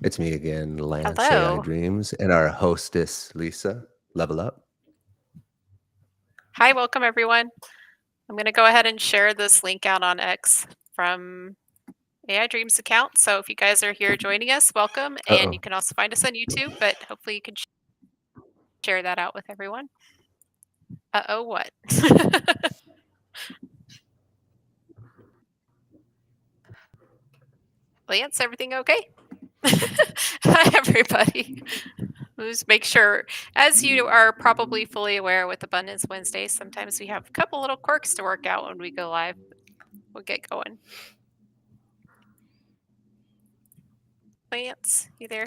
It's me again, Lance AI Hello. Dreams, and our hostess, Lisa. Level up. Hi, welcome everyone. I'm going to go ahead and share this link out on X from AI Dreams account. So if you guys are here joining us, welcome. And you Uh-oh. can also find us on YouTube, but hopefully you can share that out with everyone. Uh-oh, what? Lance, everything okay? Hi, everybody. Just make sure, as you are probably fully aware with Abundance Wednesday, sometimes we have a couple little quirks to work out when we go live. We'll get going. Lance, you there?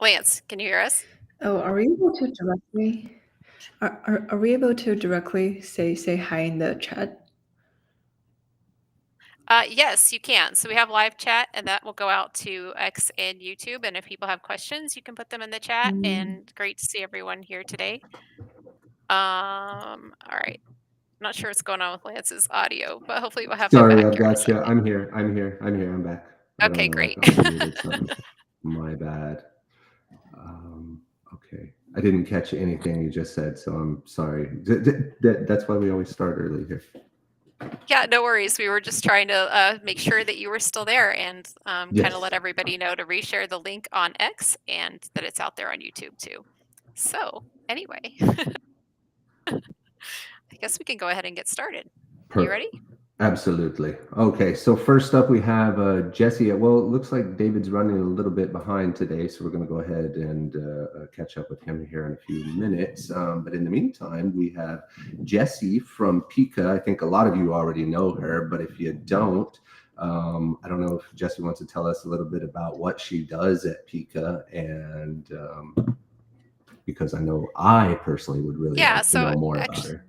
Lance, can you hear us? Oh, are we able to directly are we able to directly say hi in the chat? Yes, you can. So we have live chat, and that will go out to X and YouTube. And if people have questions, you can put them in the chat. And great to see everyone here today. All right. I'm not sure what's going on with Lance's audio, but hopefully we'll have him Sorry, back I've here in a got you. second. I'm here. I'm back. I don't Okay, know. I great. thought I muted something. My bad. Okay. I didn't catch anything you just said, so I'm sorry. That's why we always start early here. Yeah, no worries. We were just trying to make sure that you were still there and kind Yes. of let everybody know to reshare the link on X and that it's out there on YouTube too. So, anyway, I guess we can go ahead and get started. You ready? Absolutely. Okay, so first up we have Jesse. Well, it looks like David's running a little bit behind today, so we're going to go ahead and catch up with him here in a few minutes. But in the meantime, we have Jesse from Pika. I think a lot of you already know her, but if you don't, I don't know if Jesse wants to tell us a little bit about what she does at Pika, and because I know I personally would really like to know more about her.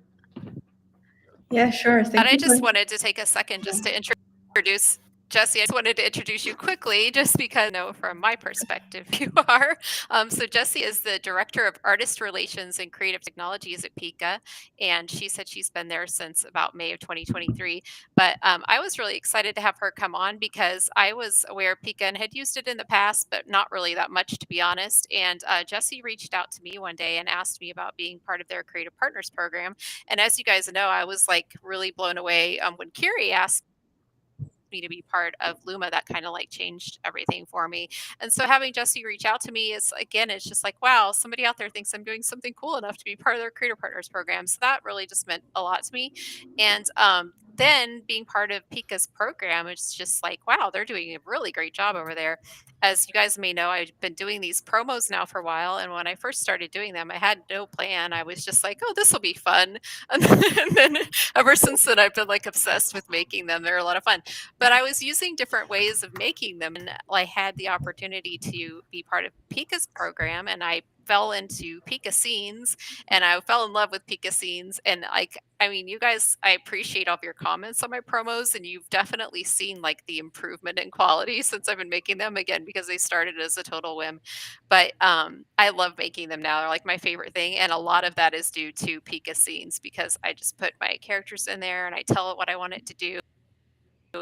Yeah, sure. And Thank I you just for wanted to take a second just to introduce Jesse. I just wanted to introduce you quickly, just because I know from my perspective you are. So Jesse is the Director of Artist Relations and Creative Technologies at Pika, and she said she's been there since about May of 2023. But I was really excited to have her come on because I was aware of Pika and had used it in the past, but not really that much, to be honest. And Jesse reached out to me one day and asked me about being part of their Creative Partners program. And as you guys know, I was like really blown away when Kiri asked me to be part of Luma. That kind of like changed everything for me. And so having Jesse reach out to me is, again, it's just like, wow, somebody out there thinks I'm doing something cool enough to be part of their Creator Partners program. So that really just meant a lot to me. And then being part of Pika's program, it's just like, wow, they're doing a really great job over there. As you guys may know, I've been doing these promos now for a while. And when I first started doing them, I had no plan. I was just like, oh, this will be fun. And then ever since then, I've been like obsessed with making them. They're a lot of fun. But I was using different ways of making them. And I had the opportunity to be part of Pika's program, and I fell into Pika Scenes, and I fell in love with Pika Scenes. And like, I mean, you guys, I appreciate all of your comments on my promos, and you've definitely seen like the improvement in quality since I've been making them, again, because they started as a total whim. But I love making them now. They're like my favorite thing. And a lot of that is due to Pika Scenes because I just put my characters in there and I tell it what I want it to do,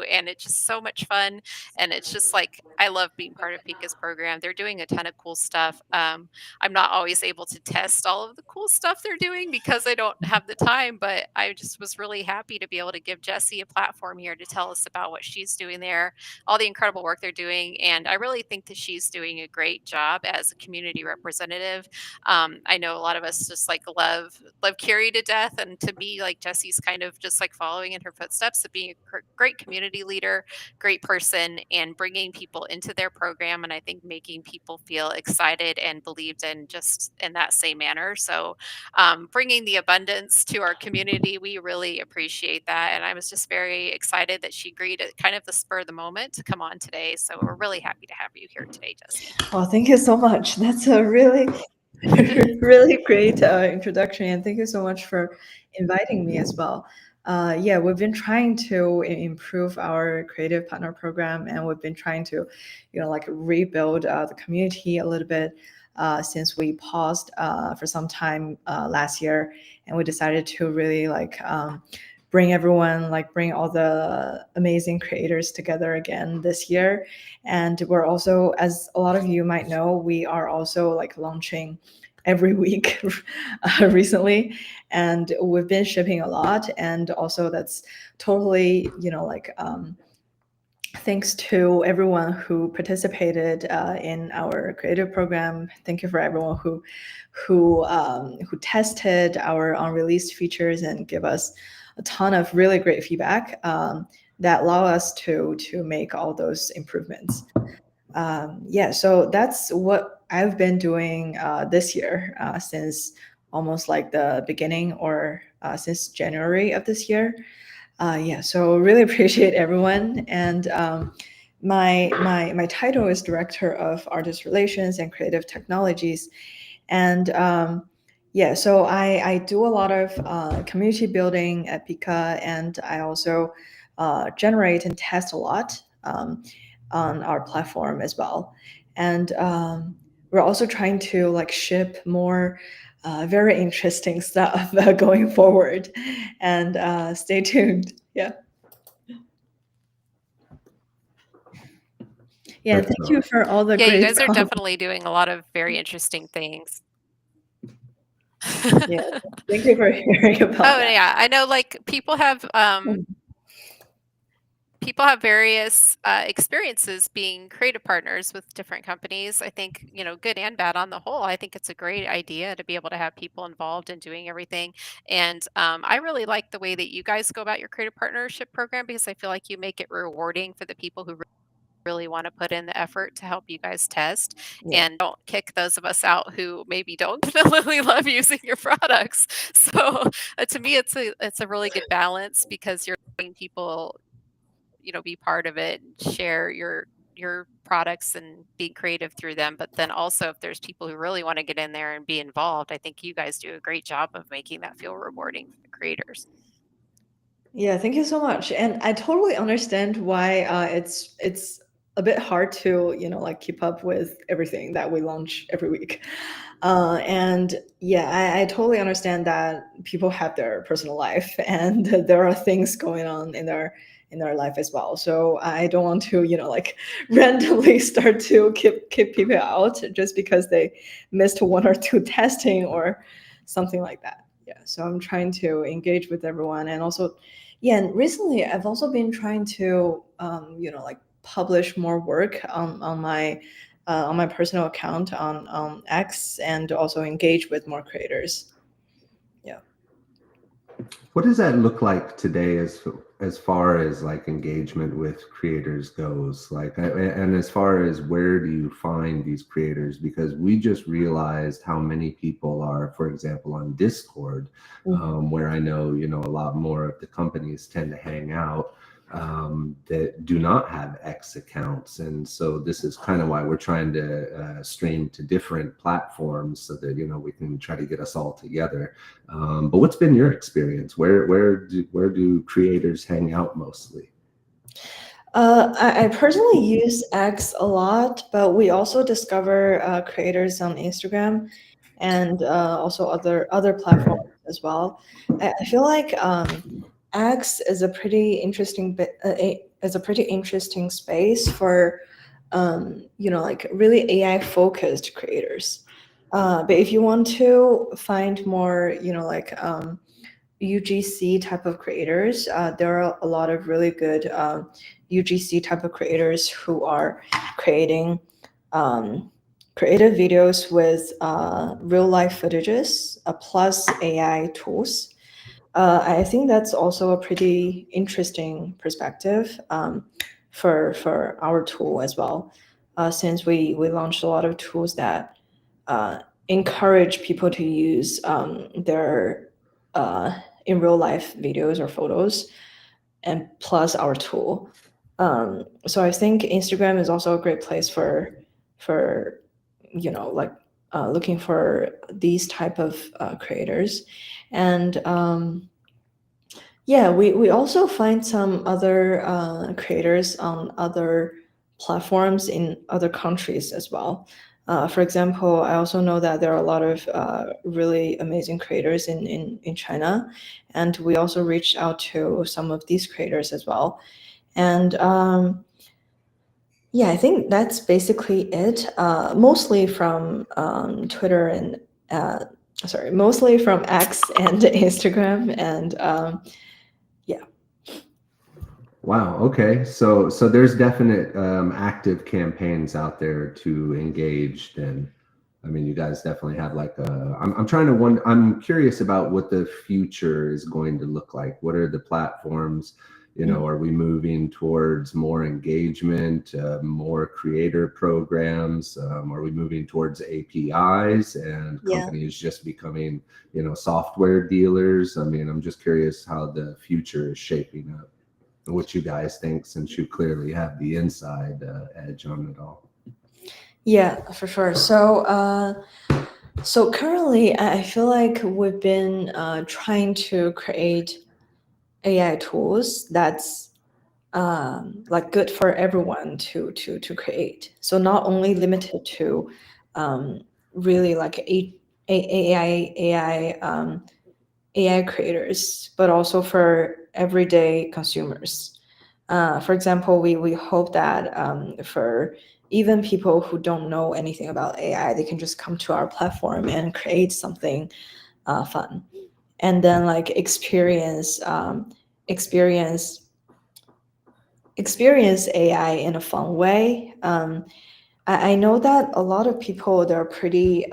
and it's just so much fun. And it's just like, I love being part of Pika's program. They're doing a ton of cool stuff. I'm not always able to test all of the cool stuff they're doing because I don't have the time, but I just was really happy to be able to give Jessie a platform here to tell us about what she's doing there, all the incredible work they're doing. And I really think that she's doing a great job as a community representative. I know a lot of us just like love Carrie to death, and to me, like, Jessie's kind of just like following in her footsteps of being a great community leader, great person, and bringing people into their program. And I think making people feel excited and believed in just in that same manner. So, bringing the abundance to our community, we really appreciate that. And I was just very excited that she agreed at kind of the spur of the moment to come on today. So we're really happy to have you here today, Jessie. Oh, thank you so much. That's a really really great introduction, and thank you so much for inviting me as well. Yeah, we've been trying to improve our creative partner program, and we've been trying to, like rebuild the community a little bit since we paused for some time last year, and we decided to really like bring all the amazing creators together again this year. And we're also, as a lot of you might know, we are also like launching every week recently, and we've been shipping a lot. And also that's totally, thanks to everyone who participated in our creative program. Thank you for everyone who tested our unreleased features and give us a ton of really great feedback that allow us to make all those improvements. So that's what I've been doing this year since almost like the beginning, or since January of this year. So really appreciate everyone. And my title is Director of Artist Relations and Creative Technologies. And so I do a lot of community building at Pika, and I also generate and test a lot on our platform as well. And we're also trying to like ship more very interesting stuff going forward, and stay tuned. Yeah, thank you for all the great you guys are comments. definitely doing a lot of very interesting things. Yeah, thank you for hearing about that. Yeah, I know like people have various experiences being creative partners with different companies. I think, good and bad on the whole. I think it's a great idea to be able to have people involved in doing everything. And I really like the way that you guys go about your creative partnership program, because I feel like you make it rewarding for the people who really want to put in the effort to help you guys test, and don't kick those of us out who maybe don't really love using your products. So to me, it's a really good balance, because you're letting people be part of it, share your products and be creative through them. But then also, if there's people who really want to get in there and be involved, I think you guys do a great job of making that feel rewarding for the creators. Yeah, thank you so much. And I totally understand why it's a bit hard to keep up with everything that we launch every week. And I totally understand that people have their personal life, and there are things going on in their life as well. So I don't want to randomly start to keep people out just because they missed one or two testing or something like that. So I'm trying to engage with everyone. And also, and recently I've also been trying to publish more work on my personal account on X, and also engage with more creators. What does that look like today as far as like engagement with creators goes? Like, and as far as where do you find these creators? Because we just realized how many people are, for example, on Discord, where I know, a lot more of the companies tend to hang out, that do not have X accounts. And so this is kind of why we're trying to stream to different platforms, so that we can try to get us all together. But what's been your experience? Where do creators hang out mostly? I personally use X a lot, but we also discover creators on Instagram, and also other platforms as well. I feel like X is a pretty interesting space for really AI focused creators. But if you want to find more UGC type of creators, there are a lot of really good UGC type of creators who are creating creative videos with real life footages plus AI tools. I think that's also a pretty interesting perspective for our tool as well, since we launched a lot of tools that encourage people to use their in real life videos or photos, and plus our tool. So I think Instagram is also a great place for looking for these type of creators. And we also find some other creators on other platforms in other countries as well. For example, I also know that there are a lot of really amazing creators in China, and we also reached out to some of these creators as well. And yeah, I think that's basically it. Mostly from Twitter and mostly from X and Instagram, and yeah. Wow. Okay. So there's definite active campaigns out there to engage. Then, I mean, you guys definitely have like a. I'm trying to wonder. I'm curious about what the future is going to look like. What are the platforms? You know, are we moving towards more engagement, more creator programs? Are we moving towards APIs and Yeah. companies just becoming, you know, software dealers? I mean, I'm just curious how the future is shaping up. What you guys think, since you clearly have the inside edge on it all. Yeah, for sure. So currently, I feel like we've been trying to create AI tools that's like good for everyone to create. So not only limited to really like AI creators, but also for everyday consumers. For example, we hope that for even people who don't know anything about AI, they can just come to our platform and create something fun, and then like experience AI in a fun way. I know that a lot of people, they're pretty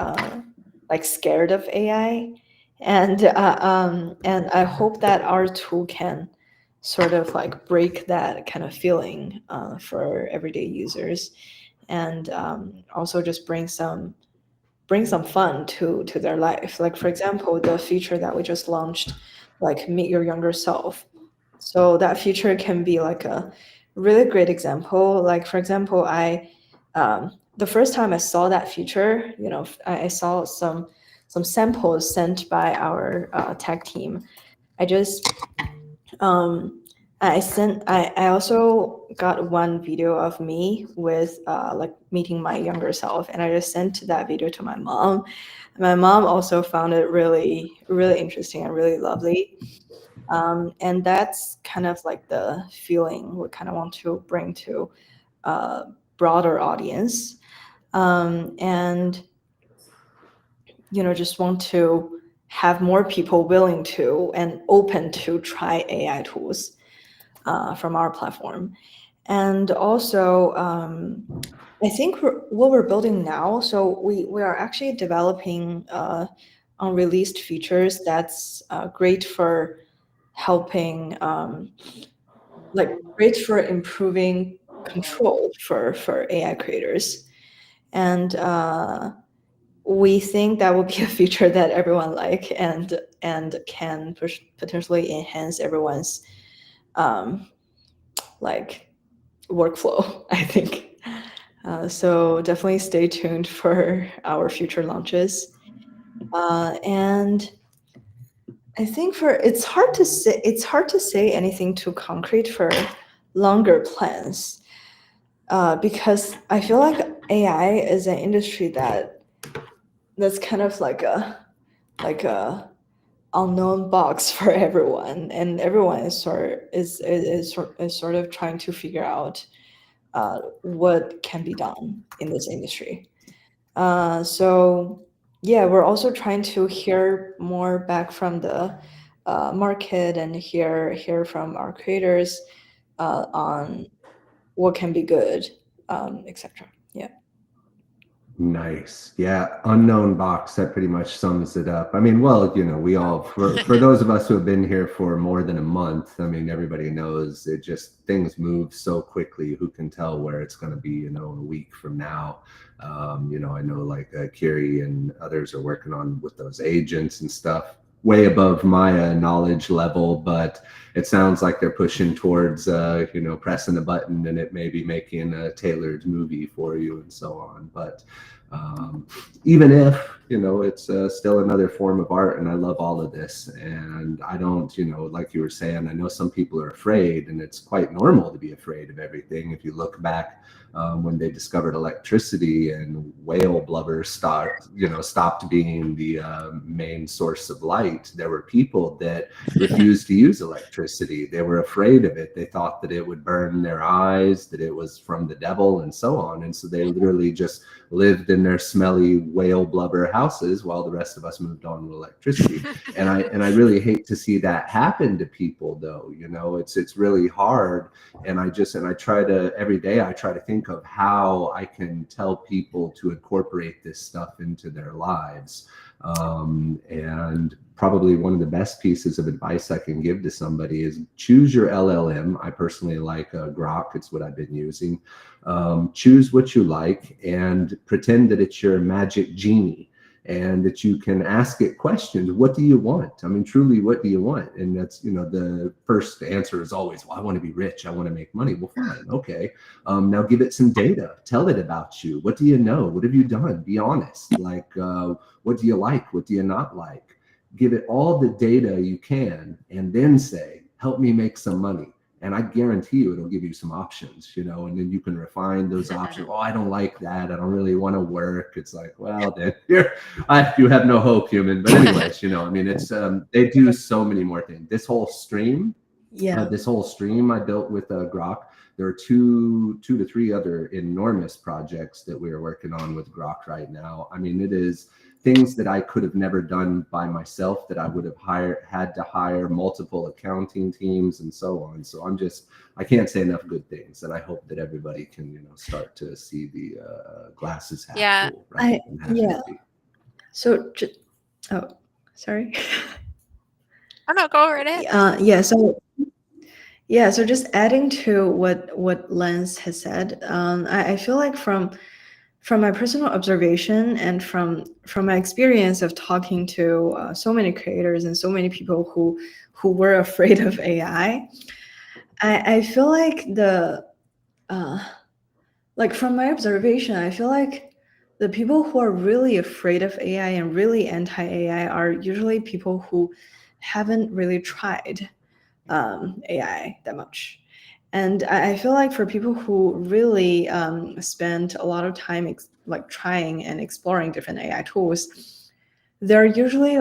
like scared of AI, and I hope that our tool can sort of like break that kind of feeling for everyday users, and also just bring some fun to their life. Like for example, the feature that we just launched, like meet your younger self. So that feature can be like a really great example. Like for example, the first time I saw that feature, you know, I saw some samples sent by our tech team. I just I also got one video of me with like meeting my younger self, and I just sent that video to my mom. My mom also found it really interesting and really lovely. And that's kind of like the feeling we kind of want to bring to a broader audience. And you know, just want to have more people willing to and open to try AI tools from our platform. And also, I think what we're building now, so we are actually developing unreleased features that's great for helping, like great for improving control for AI creators. And we think that will be a feature that everyone like, and can potentially enhance everyone's like workflow, I think. So definitely stay tuned for our future launches. And I think for it's hard to say anything too concrete for longer plans, because I feel like AI is an industry that's kind of like a unknown box for everyone, and everyone is sort of trying to figure out what can be done in this industry. So yeah, we're also trying to hear more back from the market and hear from our creators on what can be good, etc. Yeah. Nice. Yeah. Unknown box. That pretty much sums it up. I mean, well, you know, we all, for those of us who have been here for more than a month, I mean, everybody knows it just, things move so quickly. Who can tell where it's going to be, you know, a week from now? You know, I know like Kiri and others are working on with those agents and stuff way above my knowledge level, but it sounds like they're pushing towards, you know, pressing a button and it may be making a tailored movie for you and so on. But Even if, it's still another form of art, and I love all of this. And I don't, like you were saying, I know some people are afraid, and it's quite normal to be afraid of everything. If you look back when they discovered electricity and whale blubber stopped being the main source of light, there were people that refused to use electricity. They were afraid of it. They thought that it would burn their eyes, that it was from the devil, and so on. And so they literally just lived in their smelly whale blubber houses while the rest of us moved on to electricity. And I really hate to see that happen to people, though. It's really hard. And I try to, every day I try to think of how I can tell people to incorporate this stuff into their lives. And probably one of the best pieces of advice I can give to somebody is choose your LLM. I personally like Grok. It's what I've been using. Choose what you like and pretend that it's your magic genie, and that you can ask it questions. What do you want? I mean, truly, what do you want? And that's, the first answer is always, well, I want to be rich. I want to make money. Well, fine. Okay. Now give it some data. Tell it about you. What do you know? What have you done? Be honest. Like, what do you like? What do you not like? Give it all the data you can, and then say, help me make some money. And I guarantee you it'll give you some options, and then you can refine those options. Oh, I don't like that. I don't really want to work. It's like, well, then you have no hope, human. But anyways, it's they do so many more things. This whole stream I built with Grok. There are two to three other enormous projects that we are working on with Grok right now. I mean, it is things that I could have never done by myself, that I would have had to hire multiple accounting teams and so on. So I can't say enough good things, and I hope that everybody can, start to see the glasses half full, right? So, sorry. Oh no, go right ahead. So just adding to what Lance has said, I feel like from my personal observation and from my experience of talking to so many creators and so many people who were afraid of AI, I feel like from my observation, I feel like the people who are really afraid of AI and really anti-AI are usually people who haven't really tried AI that much. And I feel like for people who really spend a lot of time trying and exploring different AI tools, they're usually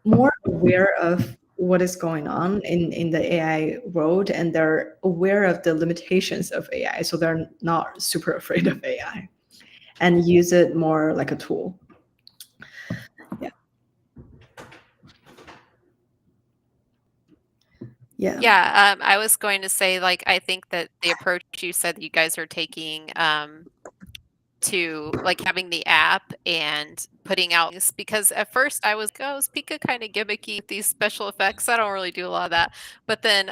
more aware of what is going on in the AI world, and they're aware of the limitations of AI. So they're not super afraid of AI and use it more like a tool. Yeah, I was going to say, I think that the approach you said that you guys are taking to having the app and putting out things, because at first I was Pika kind of gimmicky with these special effects. I don't really do a lot of that. But then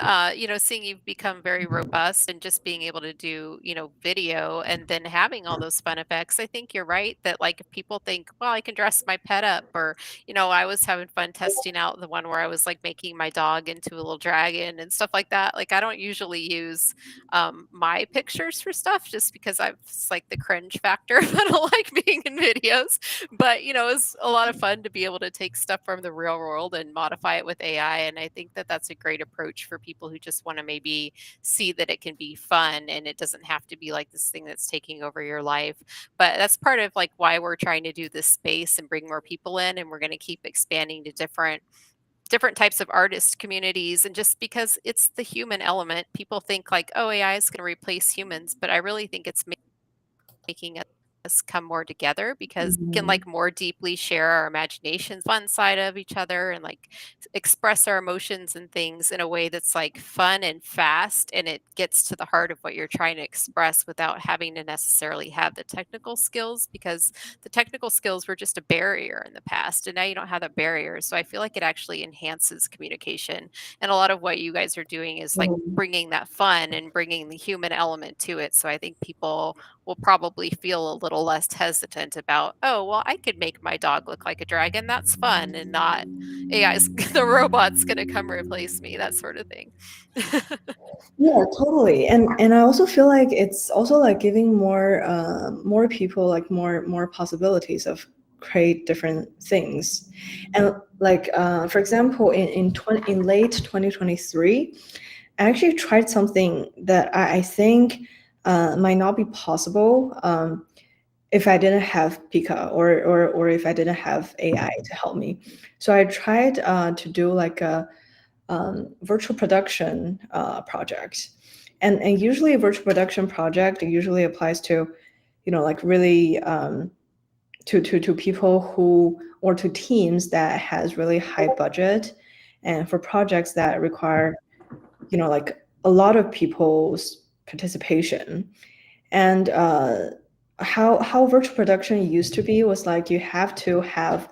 seeing you've become very robust and just being able to do, video and then having all those fun effects, I think you're right that if people think, well, I can dress my pet up, or, I was having fun testing out the one where I was making my dog into a little dragon and stuff like that. I don't usually use my pictures for stuff, just because it's the cringe factor. I don't like being in videos, but it's a lot of fun to be able to take stuff from the real world and modify it with AI. And I think that that's a great approach for people who just want to maybe see that it can be fun and it doesn't have to be this thing that's taking over your life. But that's part of why we're trying to do this space and bring more people in, and we're going to keep expanding to different types of artist communities. And just because it's the human element, people think oh, AI is going to replace humans, but I really think it's making us come more together, because we can more deeply share our imaginations, fun side of each other, and express our emotions and things in a way that's fun and fast, and it gets to the heart of what you're trying to express without having to necessarily have the technical skills, because the technical skills were just a barrier in the past, and now you don't have that barrier. So I feel like it actually enhances communication, and a lot of what you guys are doing is bringing that fun and bringing the human element to it. So I think people will probably feel a little less hesitant about, oh, well, I could make my dog look like a dragon. That's fun, and not AI's the robot's going to come replace me, that sort of thing. Yeah, totally. And I also feel like it's also like giving more people like more possibilities of create different things. And like for example, in late 2023, I actually tried something that I think might not be possible if I didn't have Pika or if I didn't have AI to help me. So I tried to do like a virtual production project, and usually a virtual production project usually applies to, like really to people who, or to teams that has really high budget, and for projects that require, like a lot of people's participation. And how virtual production used to be was like you have to have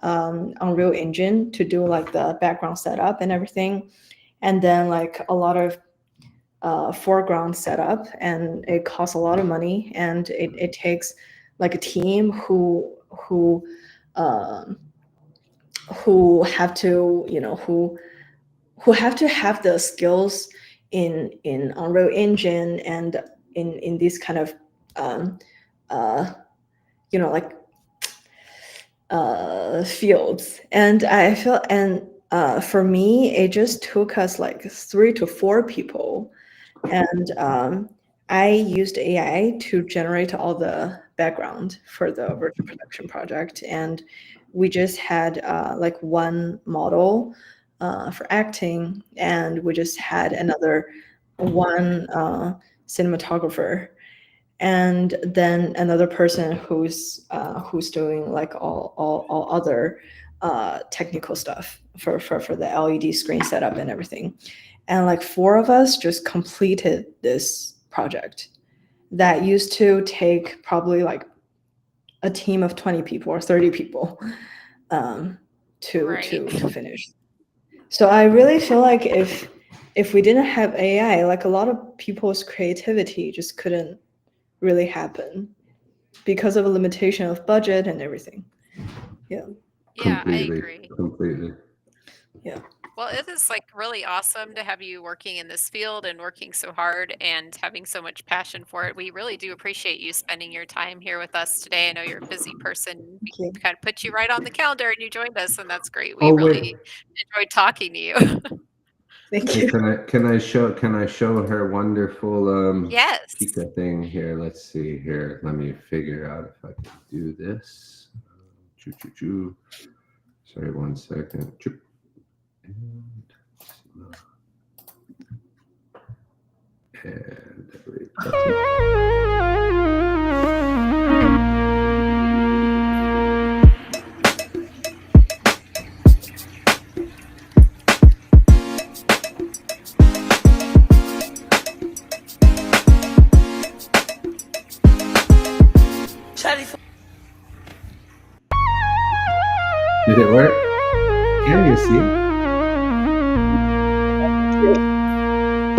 Unreal Engine to do like the background setup and everything, and then like a lot of foreground setup, and it costs a lot of money, and it takes like a team who have to, who have to have the skills in Unreal Engine and in these kind of like fields. And I feel, and for me, it just took us like 3 to 4 people, and I used AI to generate all the background for the virtual production project, and we just had like one model for acting, and we just had another one cinematographer, and then another person who's doing like all other technical stuff for the LED screen setup and everything. And like 4 of us just completed this project that used to take probably like a team of 20 people or 30 people to finish. So I really feel like if we didn't have AI, like a lot of people's creativity just couldn't really happen because of a limitation of budget and everything. Yeah. Yeah, I agree. Completely. Yeah. Well, it is like really awesome to have you working in this field and working so hard and having so much passion for it. We really do appreciate you spending your time here with us today. I know you're a busy person. We Thank you. kind of put you right on the calendar and you joined us, and that's great. We Oh, really wait. enjoyed talking to you. Thank Hey, you. can I show her wonderful Yes. Pika thing here? Let's see here. Let me figure out if I can do this. Sorry, 1 second. And there we go. Did it work? Can you see?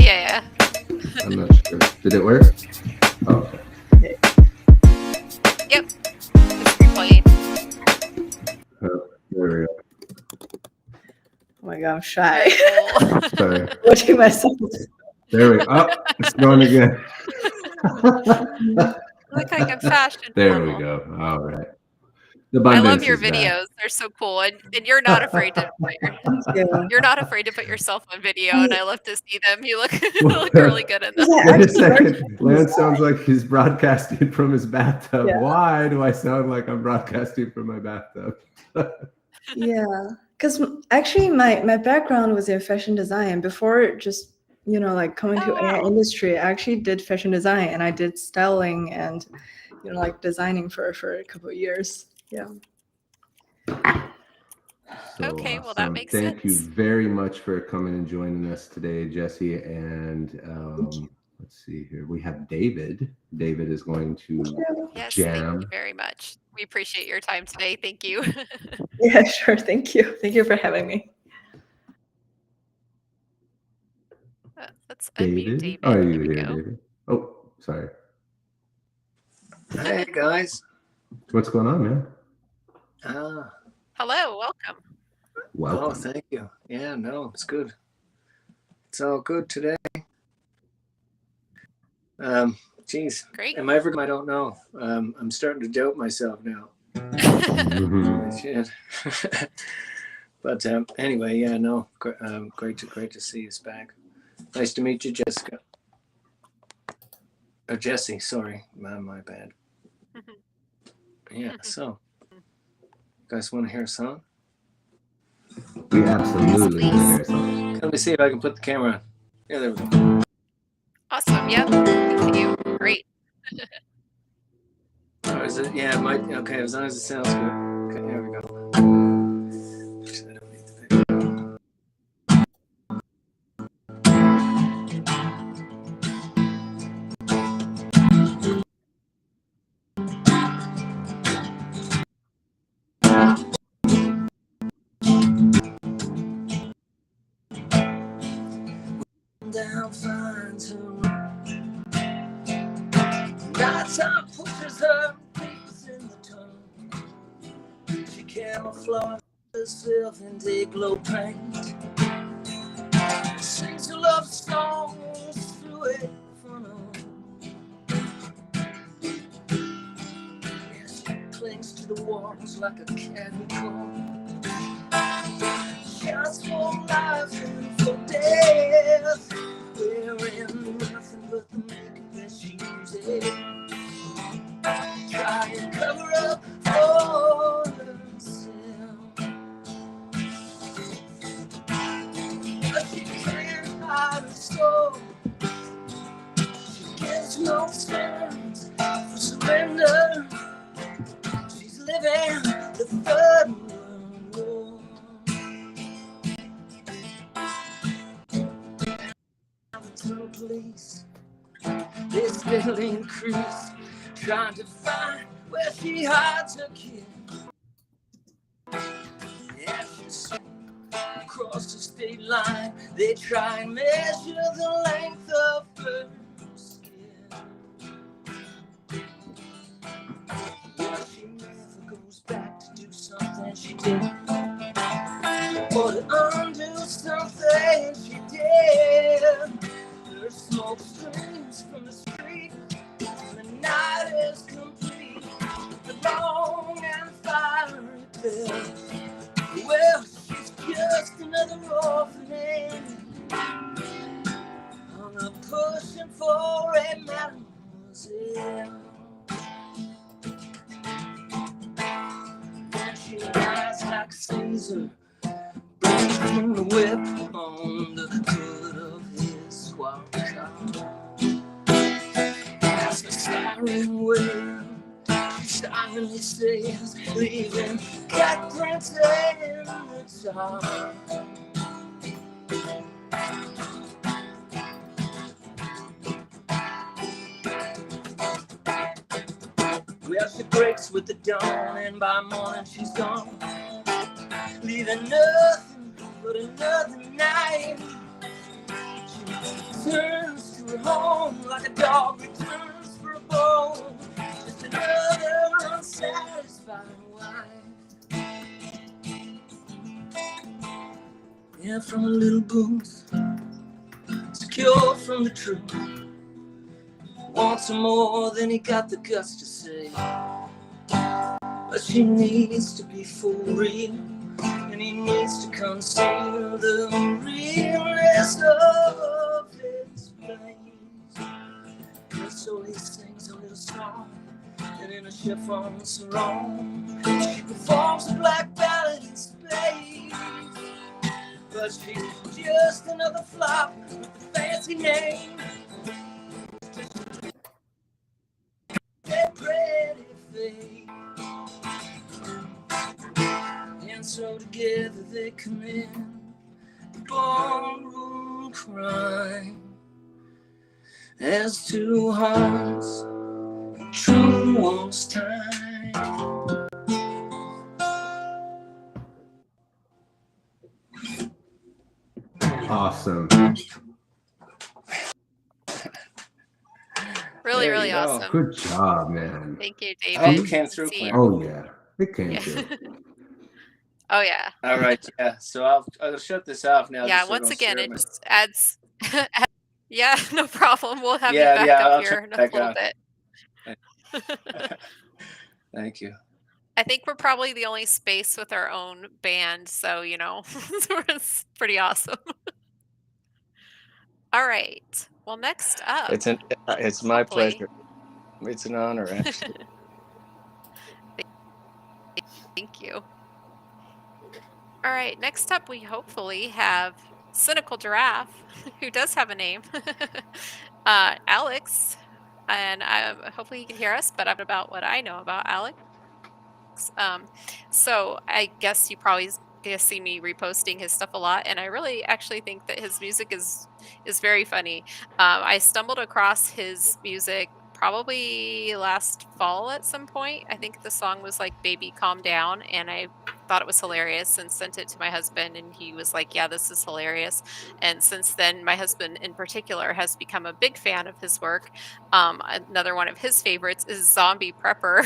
Yeah. I'm not sure. Did it work? Oh, okay. Yep. It's replaying. There we go. Oh my god, I'm shy. Very cool. Sorry. Watching myself. There we go. Oh, it's going again. I look like a fashion There model. we go. All right. I Abundance love your is back. videos. They're so cool, and you're not afraid to you're not afraid to put yourself on video, and I love to see them. You look you look really good in them. Wait a second. Lance sounds like he's broadcasting from his bathtub. Yeah. Why do I sound like I'm broadcasting from my bathtub? Yeah, because actually my background was in fashion design before just, like coming to AI industry. I actually did fashion design, and I did styling and, like designing for a couple of years. Yeah. So Okay, well, that awesome. makes Thank you sense. very much for coming and joining us today, Jesse. And let's see here. We have David. David is going to Yes, jam. thank you very much. We appreciate your time today. Thank you. Yeah, sure. Thank you. Thank you for having me. Let's unmute David? David. Are Here you we here, go. David? Oh, sorry. Hey guys. What's going on, man? Hello, welcome. Welcome. Oh, thank you. Yeah, no, it's good. It's all good today. Geez, Great. am I ever? I don't know. I'm starting to doubt myself now. Mhm. Shit. But anyway, yeah, no, great to see us back. Nice to meet you, Jessica. Or Jesse, sorry, my bad. Yeah, so you guys want to hear a song? We absolutely Yes, want to hear something. Let me see if I can put the camera on. Yeah, there we go. Awesome. Yep. Thank you. Great. Or is it? Yeah, it might. Okay, as long as it sounds good. Okay, here we go. Actually, I don't need the picture. Down finds her. Nighttime pushes her peaks in the tongue. She camouflages herself in deep glow paint. Sings her love songs through a funnel. Yeah, she clings to the walls like a cat who cold. Shouts for life and for death, wearing nothing but the makeup that she uses. Try and cover up for herself, but she can't hide her soul. She gives no signs for surrender. She's living the third world war. The police, they steadily increase, trying to find where she hides her kid. Yeah, she's across the state line. They try and measure the length of her skin. Yeah, she never goes back to do something she did, or to undo something she did. There's smoke streams from the street, and the night is complete. The long and fiery pill. Well, she's just another orphan on a pushing for a mademoiselle. And she rides like Caesar, breaking the whip on the hood of his squad car. As the siren wails, she silently says, leaving cat prints in the dark. Well, she breaks with the dawn, and by morning she's gone, leaving nothing but another night. She returns to her home like a dog returns for a bone, just another unsatisfied wife. Yeah, from a little booth, secure from the truth, wants some more than he got the guts to say. But she needs to be for real, and he needs to conceal the realness of his place. And so he sings a little song, and in a chiffon sarong, she performs a black ballad in space. But she's just another flop with a fancy name. That pretty face. And so together they commit ballroom crime as two hearts true once time. Awesome. Really really, There really you go. awesome. Good job, man. Thank you, I hope David. it came through See clear. you. Oh yeah, it came Yeah. through. Oh yeah. All right, yeah. So I'll shut this off now. Yeah. just so I Once don't again, share it my- just adds. Yeah, no problem. We'll have you Yeah, back yeah, up I'll here check in a back little out. bit. Thank you. I think we're probably the only space with our own band, so you know, it's pretty awesome. All right. Well, next up, It's my hopefully- pleasure. It's an honor, actually. Thank you. All right. Next up, we hopefully have Cynical Giraffe, who does have a name, Alex, and hopefully he can hear us. But about what I know about Alex. So I guess you probably see me reposting his stuff a lot, and I really actually think that his music is very funny. I stumbled across his music probably last fall at some point. I think the song was like "Baby Calm Down," and I thought it was hilarious and sent it to my husband, and he was like, "Yeah, this is hilarious." And since then, my husband in particular has become a big fan of his work. Another one of his favorites is Zombie Prepper,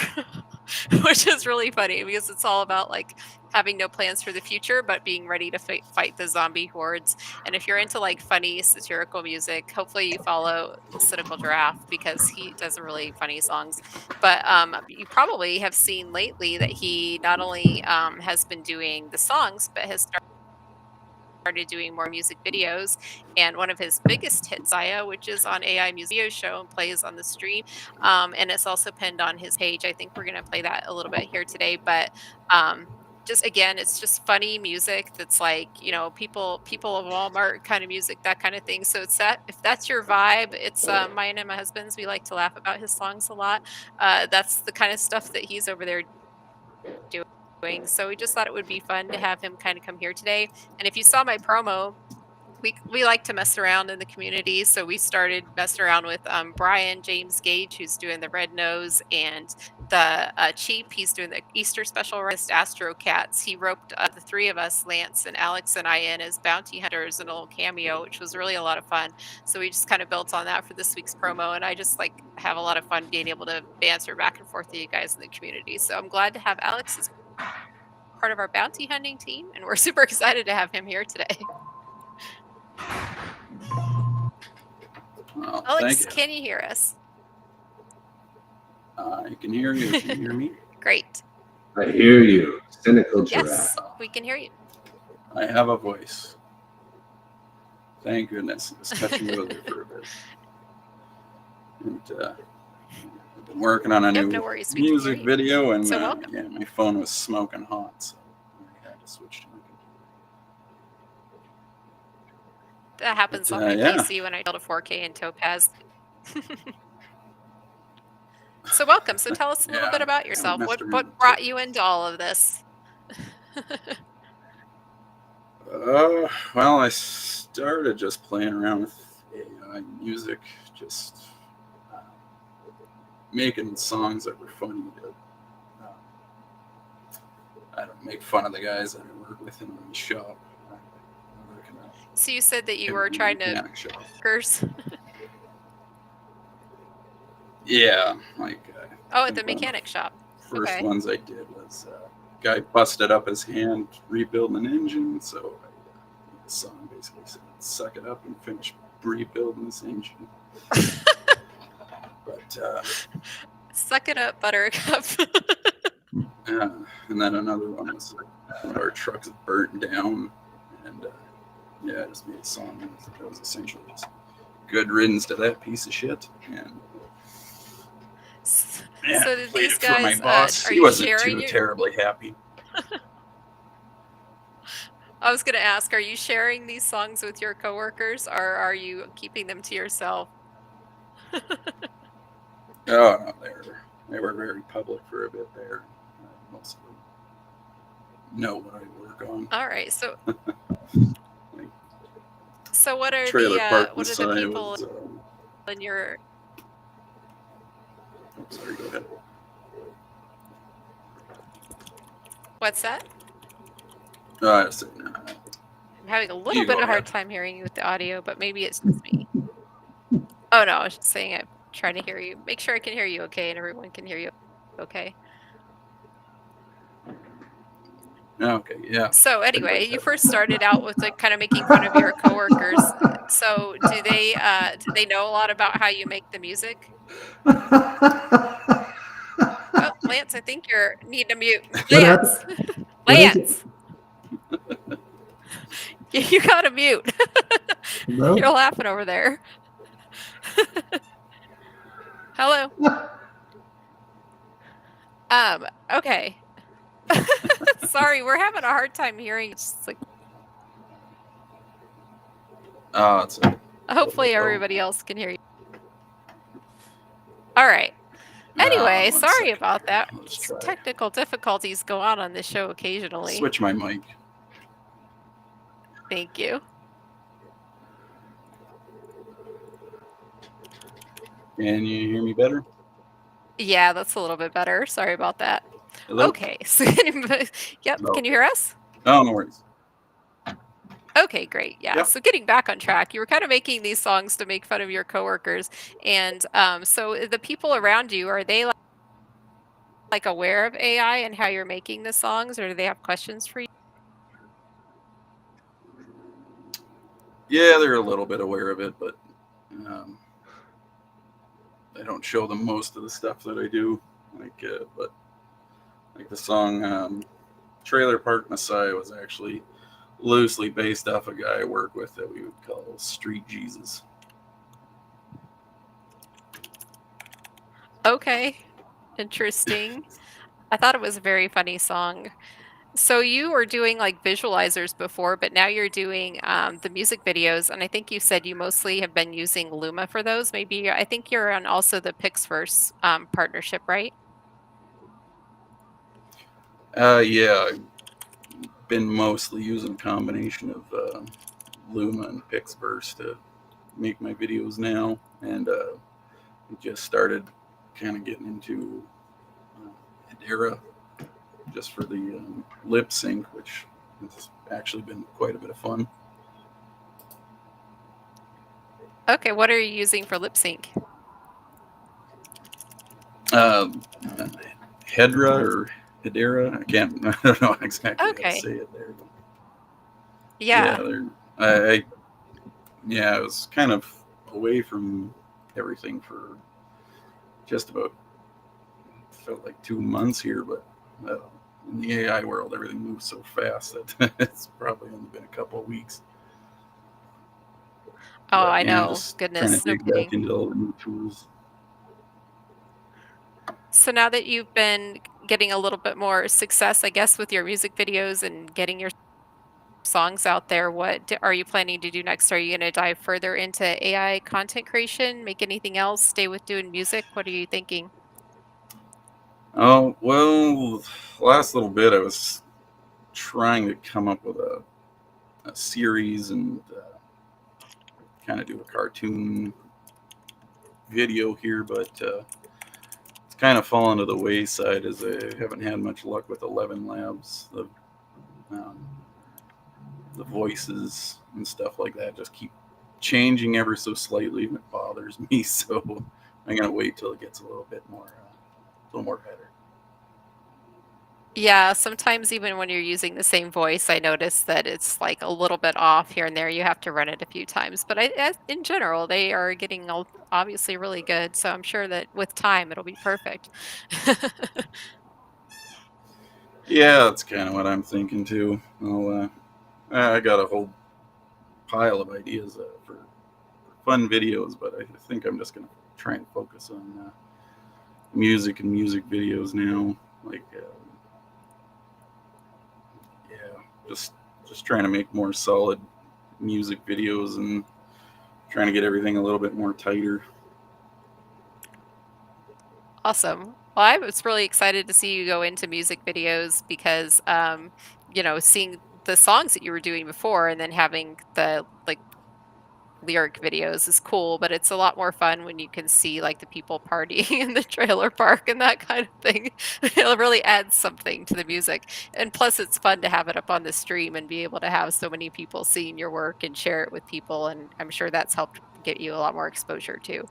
which is really funny because it's all about like having no plans for the future, but being ready to fight the zombie hordes. And if you're into like funny satirical music, hopefully you follow Cynical Giraffe because he does really funny songs. But you probably have seen lately that he not only has been doing the songs, but has started doing more music videos. And one of his biggest hits, Aya, which is on AI Music Video Show and plays on the stream. And it's also pinned on his page. I think we're going to play that a little bit here today. But just again, it's just funny music that's like, you know, people of Walmart kind of music, that kind of thing. So it's that, if that's your vibe, it's mine and my husband's. We like to laugh about his songs a lot. That's the kind of stuff that he's over there doing. So we just thought it would be fun to have him kind of come here today. And if you saw my promo, we like to mess around in the community, so we started messing around with Brian James Gage, who's doing the Red Nose, and the Cheap, he's doing the Easter special. Astro Cats, he roped the three of us, Lance and Alex and I, in as bounty hunters in a little cameo, which was really a lot of fun. So we just kind of built on that for this week's promo, and I just like have a lot of fun being able to banter back and forth with you guys in the community. So I'm glad to have Alex as part of our bounty hunting team, and we're super excited to have him here today. Well, Alex, thank you. can you hear us? I can hear you. Can you hear me? Great. I hear you, Cynical Giraffe. Yes, we can hear you. I have a voice. Thank goodness. It was touch and go there for a bit. And I've been working on a Yep, new no worries. We can hear music you. video, and So welcome. yeah, my phone was smoking hot, so I had to switch to my computer. That happens But, on my yeah. PC when I build a 4K in Topaz. So welcome. So tell us a little Yeah, bit about I yourself. messed What around brought too. you into all of this? Well, I started just playing around with AI music, just making songs that were funny to, I don't make fun of the guys that I work with in the shop. I work in a So you said that you were trying to mechanic shop. curse. Yeah, like Oh, at the one of mechanic shop. first Okay. ones I did was guy busted up his hand rebuilding an engine, so the song basically said, "Suck it up and finish rebuilding this engine." But Suck it up, Buttercup. yeah, and then another one was one of our trucks burnt down, and yeah, I just made a song that was essentially just good riddance to that piece of shit. And yeah, So did played these it for my guys, boss. are He you wasn't sharing too your- terribly happy. I was going to ask, are you sharing these songs with your coworkers, or are you keeping them to yourself? Oh no, they were very public for a bit there. Most of them know what I work on. All right. So, Like, so what are trailer park what are the Messiah people was, in your? oh, sorry, go ahead. What's that? I said, nah. I'm having a little You bit go of a hard ahead. time hearing you with the audio, but maybe it's just me. Oh no, I was just saying I'm trying to hear you. Make sure I can hear you okay and everyone can hear you okay. Okay, yeah. So anyway, you first started out with like kind of making fun of your coworkers. So do they know a lot about how you make the music? Oh, Lance, I think you need to mute. What Lance, happened? What is it? Lance, you gotta mute. No? You're laughing over there. Hello. Okay. Sorry, we're having a hard time hearing. It's just like Oh, it's hopefully everybody else can hear you. All right. Anyway, one sorry second about here. that. Let's Just try. technical difficulties go on this show occasionally. Switch my mic. Thank you. Can you hear me better? Yeah, that's a little bit better. Sorry about that. Hello? Okay. So, yep. Hello. Can you hear us? Oh, no worries. Okay, great. Yeah. Yep. So getting back on track, you were kind of making these songs to make fun of your coworkers, and so the people around you, are they like aware of AI and how you're making the songs, or do they have questions for you? Yeah, they're a little bit aware of it, but I don't show them most of the stuff that I do. But like the song Trailer Park Messiah was actually loosely based off a guy I work with that we would call Street Jesus. Okay, interesting. I thought it was a very funny song. So you were doing like visualizers before, but now you're doing the music videos, and I think you said you mostly have been using Luma for those. Maybe I think you're on also the Pixverse partnership, right? Yeah, I've been mostly using a combination of Luma and Pixverse to make my videos now, and just started kind of getting into Hedera just for the lip sync, which has actually been quite a bit of fun. Okay, what are you using for lip sync? Hedera or Hedera, I don't know exactly how Okay. to say it there. But Yeah. I was kind of away from everything for just about, felt like 2 months here, but in the AI world, everything moves so fast that it's probably only been a couple of weeks. Oh, But, I yeah, know. just Goodness, trying no to dig back kidding. into all the new tools. So now that you've been getting a little bit more success, I guess, with your music videos and getting your songs out there, what are you planning to do next? Are you going to dive further into AI content creation, make anything else, stay with doing music? What are you thinking? Oh, well, last little bit I was trying to come up with a series and kind of do a cartoon video here, but it's kind of fallen to the wayside as I haven't had much luck with 11 Labs. The voices and stuff like that just keep changing ever so slightly, and it bothers me. So I'm gonna wait till it gets a little more better. Yeah, sometimes even when you're using the same voice, I notice that it's like a little bit off here and there. You have to run it a few times, but in general, they are getting obviously really good. So I'm sure that with time, it'll be perfect. Yeah, that's kind of what I'm thinking too. I got a whole pile of ideas for fun videos, but I think I'm just gonna try and focus on music and music videos now. Just trying to make more solid music videos and trying to get everything a little bit more tighter. Awesome. Well, I was really excited to see you go into music videos because, seeing the songs that you were doing before and then having the like lyric videos is cool, but it's a lot more fun when you can see like the people partying in the trailer park and that kind of thing. It really adds something to the music. And plus it's fun to have it up on the stream and be able to have so many people seeing your work and share it with people. And I'm sure that's helped get you a lot more exposure too.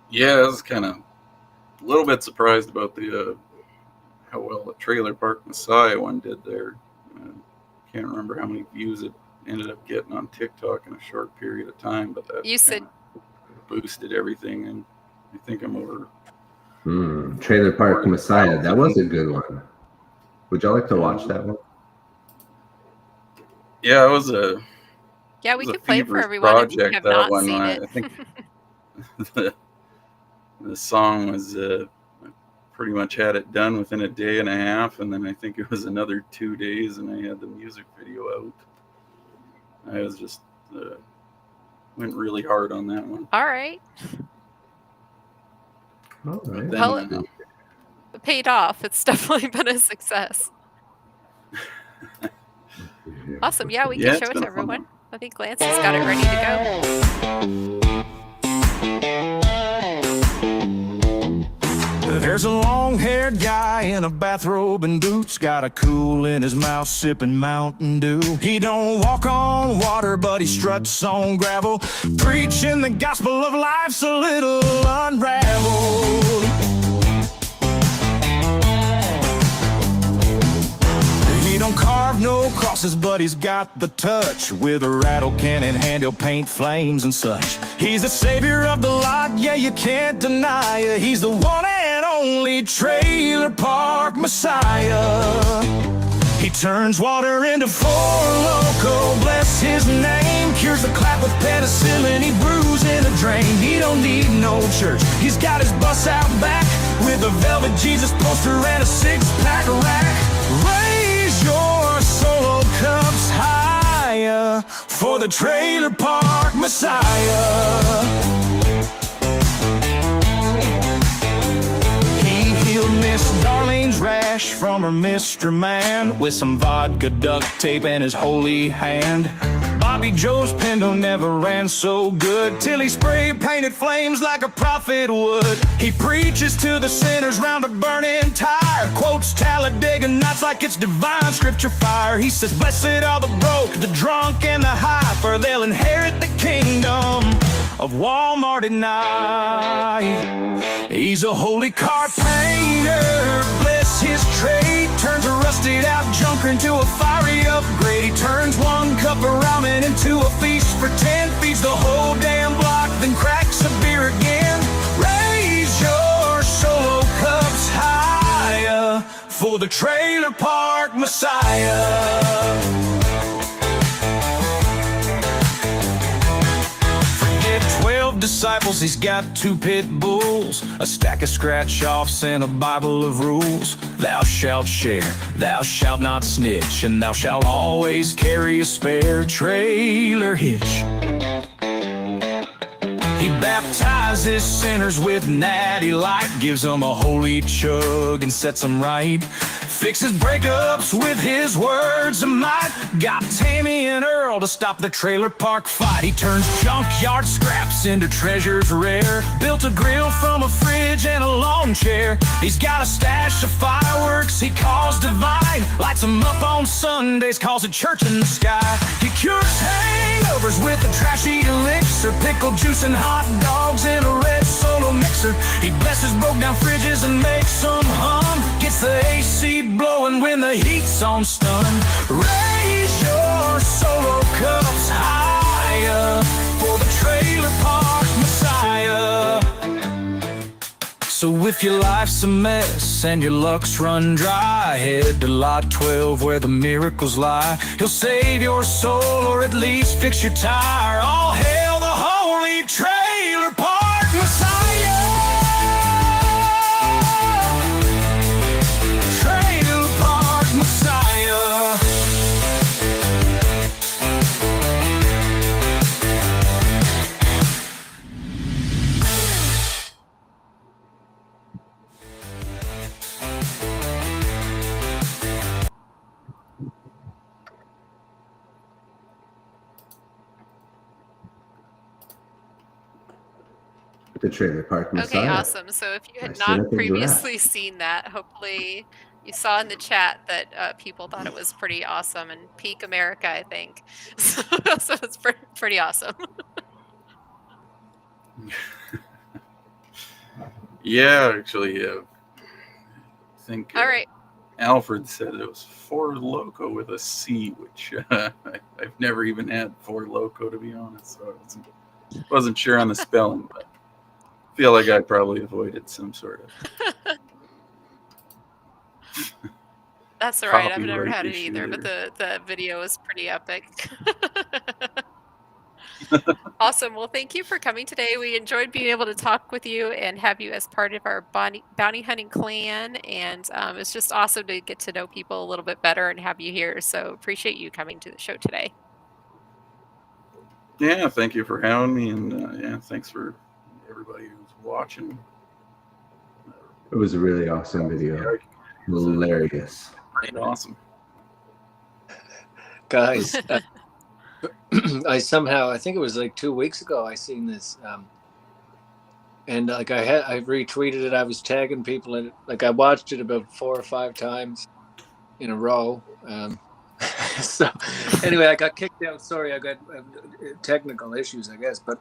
Yeah, I was kind of a little bit surprised about the how well the Trailer Park Messiah one did there. Can't remember how many views it ended up getting on TikTok in a short period of time, but that You said boosted everything, and I think I'm over. Trailer Park Messiah. That was a good one. Would y'all like to watch that one? Yeah, it was a. Yeah, we it was a can play it for feverish everyone if you project, have that not one. seen I it. think the song was pretty much had it done within a day and a half, and then I think it was another 2 days, and I had the music video out. I was just went really hard on that one. All right. All right. Then, Well, it paid off. It's definitely been a success. Awesome. Yeah, we can Yeah, show it's it been to a fun everyone. one. I think Lance has got it ready to go. There's a long-haired guy in a bathrobe and boots, got a cool in his mouth, sipping Mountain Dew. He don't walk on water, but he struts on gravel, preaching the gospel of life's a little unraveled. He don't carve no crosses, but he's got the touch. With a rattle can in hand, he'll paint flames and such. He's the savior of the lot, yeah, you can't deny it. He's the one and only Trailer Park Messiah. He turns water into Four Loko, bless his name. Cures the clap with penicillin, he brews in a drain. He don't need no church, he's got his bus out back, with a velvet Jesus poster and a six-pack rack. Raise your solo cups higher for the Trailer Park Messiah. He healed Miss Darlene's rash from her Mr. Man with some vodka duct tape and his holy hand. Bobby Joe's Pendo never ran so good till he spray painted flames like a prophet would. He preaches to the sinners round a burning tire, quotes Talladega Nights like it's divine scripture fire. He says, blessed are the broke, the drunk, and the high, for they'll inherit the kingdom of Walmart at night. He's a holy car painter, bless his trade, turns a rusted out junker into a fiery upgrade. He turns one cup of ramen into a feast for 10, feeds the whole damn block, then cracks a beer again. Raise your solo cups higher for the Trailer Park Messiah. Forget 12 disciples, he's got 2 pit bulls, a stack of scratch-offs and a Bible of rules. Thou shalt share, thou shalt not snitch, and thou shalt always carry a spare trailer hitch. He baptizes sinners with natty light, gives them a holy chug and sets them right. Fixes breakups with his words of might. Got Tammy and Earl to stop the trailer park fight. He turns junkyard scraps into treasures rare. Built a grill from a fridge and a lawn chair. He's got a stash of fireworks he calls divine. Lights them up on Sundays, calls it church in the sky. He cures hangovers with a trashy elixir, pickle juice and hot dogs in a red solo mixer. He blesses broke down fridges and makes them hum. Gets the AC blowing when the heat's on stun. Raise your solo cups higher for the Trailer Park Messiah. So if your life's a mess and your luck's run dry, head to lot 12 where the miracles lie. He'll save your soul or at least fix your tire. All hail the holy Trailer Park Messiah. Trailer Park Messiah. The Trailer Park Messiah. Okay, awesome. So if you had Nice to know not things are previously seen that, hopefully you saw in the chat that people thought it was pretty awesome and peak America, I think. So it's pretty awesome. Yeah, actually, I think All right. Alfred said it was Four Loco with a C, which I've never even had Four Loco, to be honest. So I wasn't sure on the spelling, but I feel like I probably avoided some sort of That's all right. I've never copyright had it issue either, but there. the video is pretty epic. Awesome. Well, thank you for coming today. We enjoyed being able to talk with you and have you as part of our bounty hunting clan. And it's just awesome to get to know people a little bit better and have you here. So appreciate you coming to the show today. Yeah, thank you for having me, and yeah, thanks for everybody who's watching. It was a really awesome video. Hilarious. Pretty awesome. Guys, I think it was like 2 weeks ago, I seen this, and like I retweeted it. I was tagging people in it. Like I watched it about 4 or 5 times in a row. So anyway, I got kicked out. Sorry, I got technical issues, I guess. But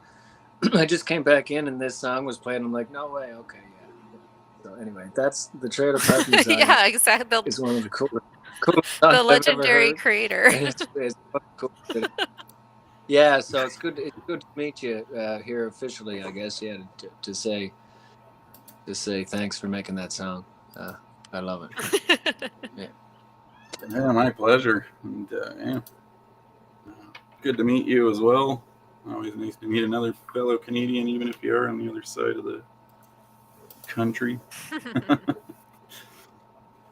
I just came back in, and this song was playing. I'm like, no way. Okay, yeah. So anyway, that's the Trailer Park Design. Yeah, exactly. Is one of the coolest The legendary creator. It's cool. Yeah, so it's good. It's good to meet you here officially, I guess. Yeah, to say thanks for making that song. I love it. Yeah, my pleasure. And yeah, good to meet you as well. Always nice to meet another fellow Canadian, even if you are on the other side of the country.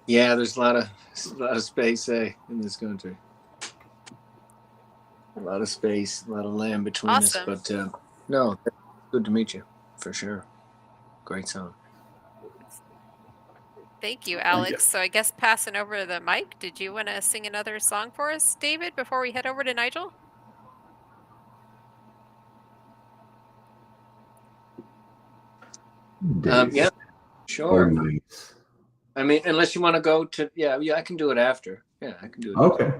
Yeah, there's a lot of space in this country. A lot of space, a lot of land between us. But no, good to meet you for sure. Great song. Thank you, Alex. So I guess passing over the mic, did you want to sing another song for us, David, before we head over to Nigel? Yeah, sure. Always. I mean, unless you want to go to, yeah, I can do it after. Yeah, I can do it. Okay.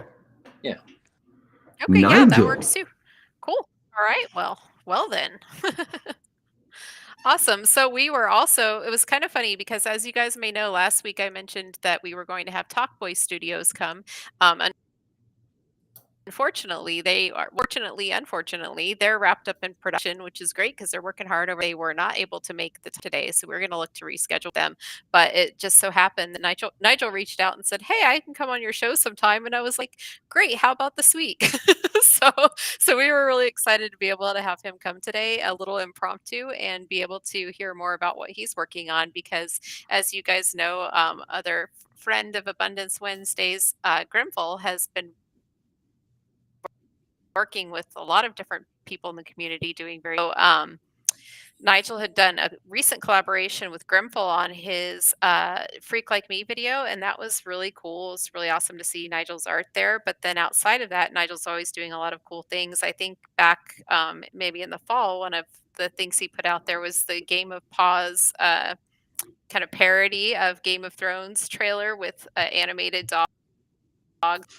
Yeah. Okay, yeah, that Nigel. works too. Cool. All right. Well then. Awesome. So we were also, it was kind of funny because as you guys may know, last week I mentioned that we were going to have Talk Boy Studios come. Unfortunately, unfortunately, they're wrapped up in production, which is great because they're working hard over. They were not able to make the today, so we're going to look to reschedule them. But it just so happened that Nigel reached out and said, "Hey, I can come on your show sometime," and I was like, "Great! How about this week?" So we were really excited to be able to have him come today, a little impromptu, and be able to hear more about what he's working on. Because as you guys know, other friend of Abundance Wednesdayz, Grimful, has been working with a lot of different people in the community doing very Nigel had done a recent collaboration with Grimful on his Freak Like Me video, and that was really cool. It's really awesome to see Nigel's art there. But then outside of that, Nigel's always doing a lot of cool things. I think back maybe in the fall, one of the things he put out there was the Game of Paws kind of parody of Game of Thrones trailer with animated dogs.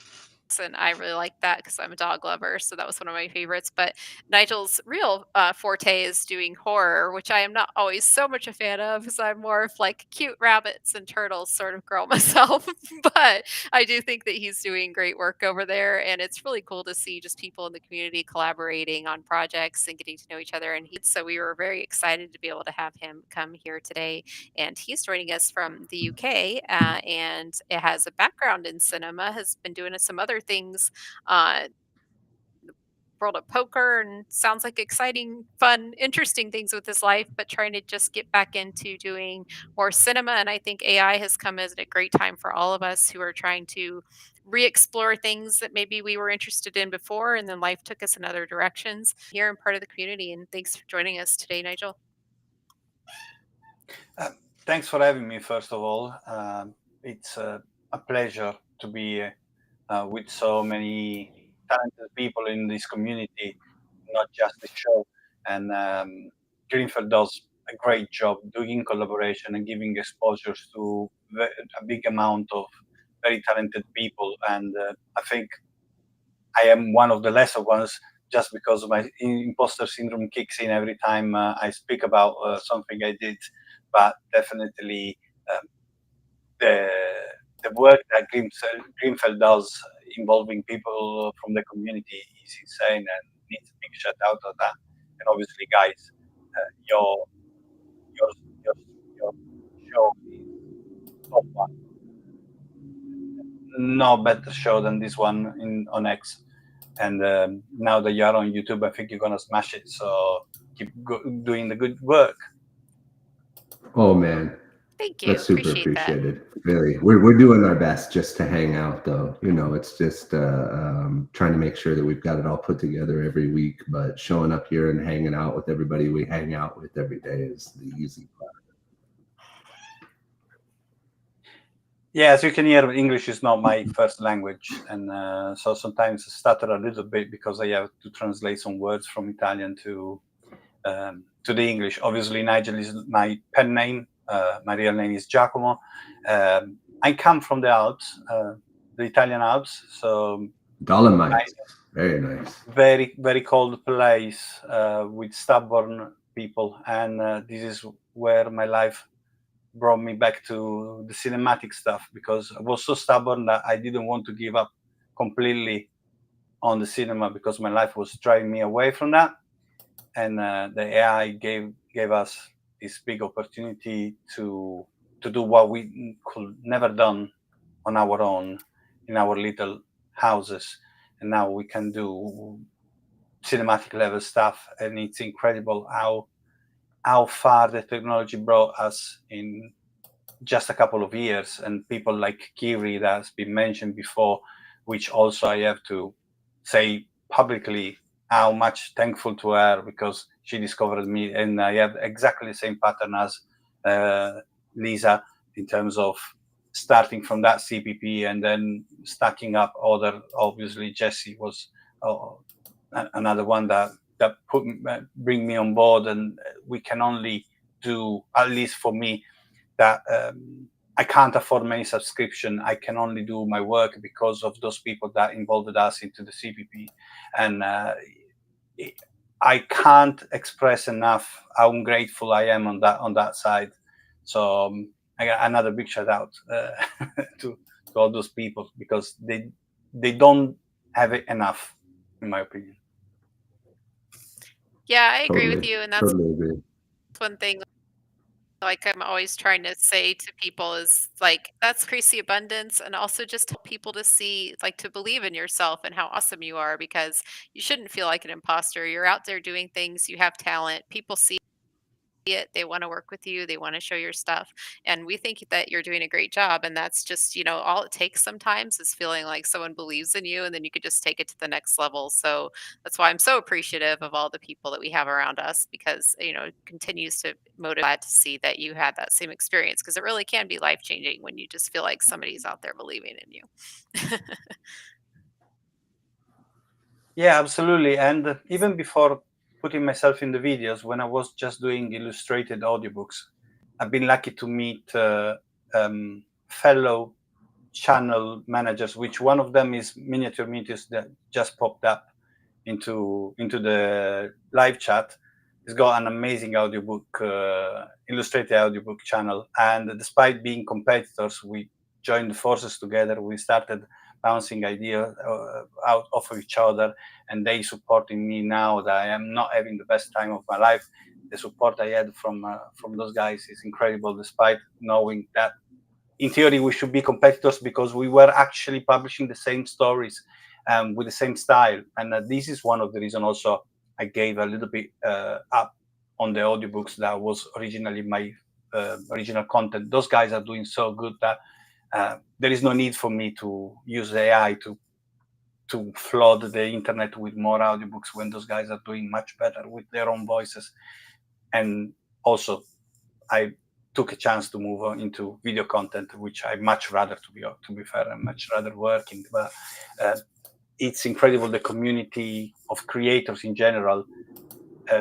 And I really like that because I'm a dog lover, so that was one of my favorites. But Nigel's real forte is doing horror, which I am not always so much a fan of because I'm more of like cute rabbits and turtles sort of girl myself. But I do think that he's doing great work over there, and it's really cool to see just people in the community collaborating on projects and getting to know each other. And so we were very excited to be able to have him come here today, and he's joining us from the UK, and it has a background in cinema, has been doing some other things, world of poker, and sounds like exciting, fun, interesting things with his life, but trying to just get back into doing more cinema. And I think AI has come as a great time for all of us who are trying to re-explore things that maybe we were interested in before, and then life took us in other directions here and part of the community. And thanks for joining us today, Nigel. Thanks for having me, first of all. It's a pleasure to be with so many talented people in this community, not just the show. And Greenfield does a great job doing collaboration and giving exposures to a big amount of very talented people. And I think I am one of the lesser ones just because my imposter syndrome kicks in every time I speak about something I did. but definitely the work that Grimfeld does involving people from the community is insane and needs a big shout out of that. And obviously, guys, your show is top one. No better show than this one on X. And now that you're on YouTube, I think you're gonna smash it. So keep doing the good work. Oh man, Thank you. that's super Appreciate that. appreciated. Really, we're doing our best just to hang out, though. You know, it's just trying to make sure that we've got it all put together every week. But showing up here and hanging out with everybody we hang out with every day is the easy part. Yeah, as you can hear, English is not my first language, and so sometimes I stutter a little bit because I have to translate some words from Italian to the English. Obviously, Nigel is my pen name. My real name is Giacomo. I come from the Alps, the Italian Alps, so Dolomites, very nice. Very, very cold place with stubborn people, and this is where my life brought me back to the cinematic stuff, because I was so stubborn that I didn't want to give up completely on the cinema because my life was driving me away from that. And the AI gave us this big opportunity to do what we could never done on our own in our little houses, and now we can do cinematic level stuff, and it's incredible how far the technology brought us in just a couple of years. And people like Kiri that has been mentioned before, which also I have to say publicly how much thankful to her, because she discovered me, and I have exactly the same pattern as Lisa in terms of starting from that CPP and then stacking up other. Obviously, Jesse was another one that bring me on board, and we can only do, at least for me, that I can't afford many subscription. I can only do my work because of those people that involved us into the CPP, and I can't express enough how grateful I am on that side. So I got another big shout out to all those people, because they don't have it enough, in my opinion. Yeah, I agree with Totally, you, and that's totally agree. one thing, like, I'm always trying to say to people is, like, that's crazy abundance, and also just tell people to see, like, to believe in yourself and how awesome you are, because you shouldn't feel like an imposter. You're out there doing things, you have talent, people see it, they want to work with you, they want to show your stuff, and we think that you're doing a great job, and that's just, all it takes sometimes is feeling like someone believes in you, and then you could just take it to the next level. So that's why I'm so appreciative of all the people that we have around us, because it continues to motivate to see that you had that same experience, because it really can be life changing when you just feel like somebody's out there believing in you. Yeah, absolutely. And even before putting myself in the videos, when I was just doing illustrated audiobooks, I've been lucky to meet fellow channel managers, which one of them is Miniature Meteors, that just popped up into the live chat. He's got an amazing audiobook, illustrated audiobook channel. And despite being competitors, we joined forces together. We started bouncing ideas out of each other, and they supporting me now that I am not having the best time of my life. The support I had from those guys is incredible, despite knowing that in theory we should be competitors, because we were actually publishing the same stories with the same style. And this is one of the reasons also I gave a little bit up on the audiobooks that was originally my original content. Those guys are doing so good that there is no need for me to use AI to flood the internet with more audiobooks, when those guys are doing much better with their own voices. And also, I took a chance to move on into video content, which I much rather, to be fair, I much rather work in. But it's incredible, the community of creators in general,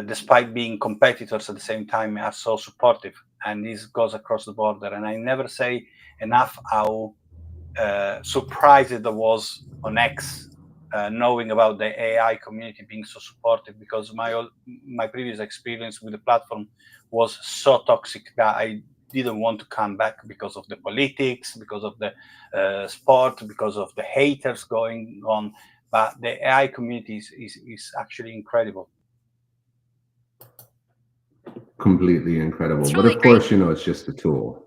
despite being competitors at the same time, are so supportive, and this goes across the border. And I never say enough how surprised I was on X knowing about the AI community being so supportive, because my previous experience with the platform was so toxic that I didn't want to come back because of the politics, because of the sport, because of the haters going on. But the AI community is actually incredible. Completely incredible. It's But really of course, great. it's just a tool.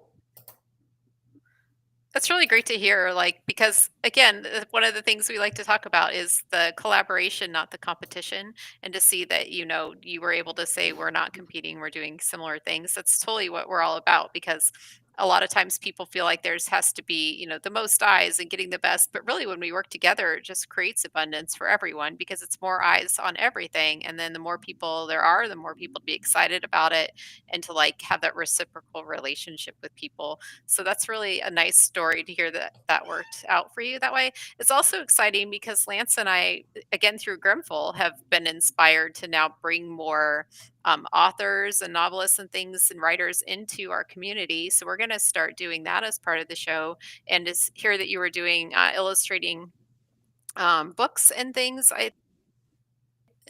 That's really great to hear, because again, one of the things we like to talk about is the collaboration, not the competition, and to see that, you were able to say we're not competing, we're doing similar things. That's totally what we're all about, because a lot of times people feel like has to be, the most eyes and getting the best, but really when we work together, it just creates abundance for everyone, because it's more eyes on everything. And then the more people there are, the more people to be excited about it, and to have that reciprocal relationship with people. So that's really a nice story to hear that worked out for you that way. It's also exciting because Lance and I, again through Grimful, have been inspired to now bring more authors and novelists and things and writers into our community. So we're going to start doing that as part of the show. And to hear that you were doing illustrating books and things,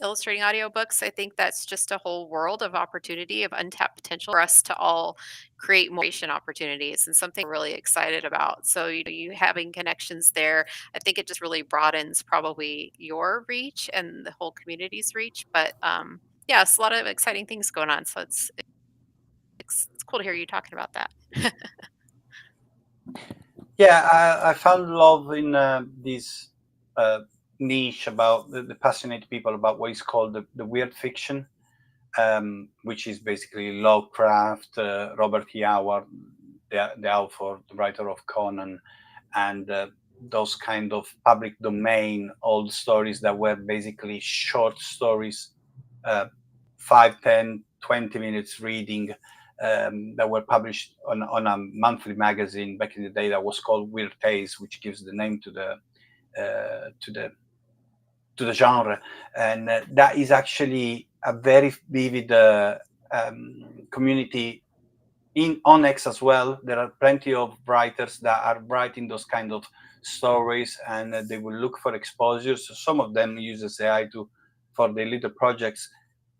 illustrating audiobooks, I think that's just a whole world of opportunity, of untapped potential for us to all create more creation opportunities, and something we're really excited about. So you having connections there, I think it just really broadens probably your reach and the whole community's reach. But yeah, it's a lot of exciting things going on. So it's cool to hear you talking about that. Yeah, I found love in this niche about the passionate people about what is called the weird fiction, which is basically Lovecraft, Robert E. Howard, the author, the writer of Conan, and those kind of public domain old stories that were basically short stories, 5, 10, 20 minutes reading, that were published on a monthly magazine back in the day that was called Wednesdayz, which gives the name to the genre. And that is actually a very vivid community on X as well. There are plenty of writers that are writing those kind of stories, and they will look for exposures. So some of them uses AI for their little projects,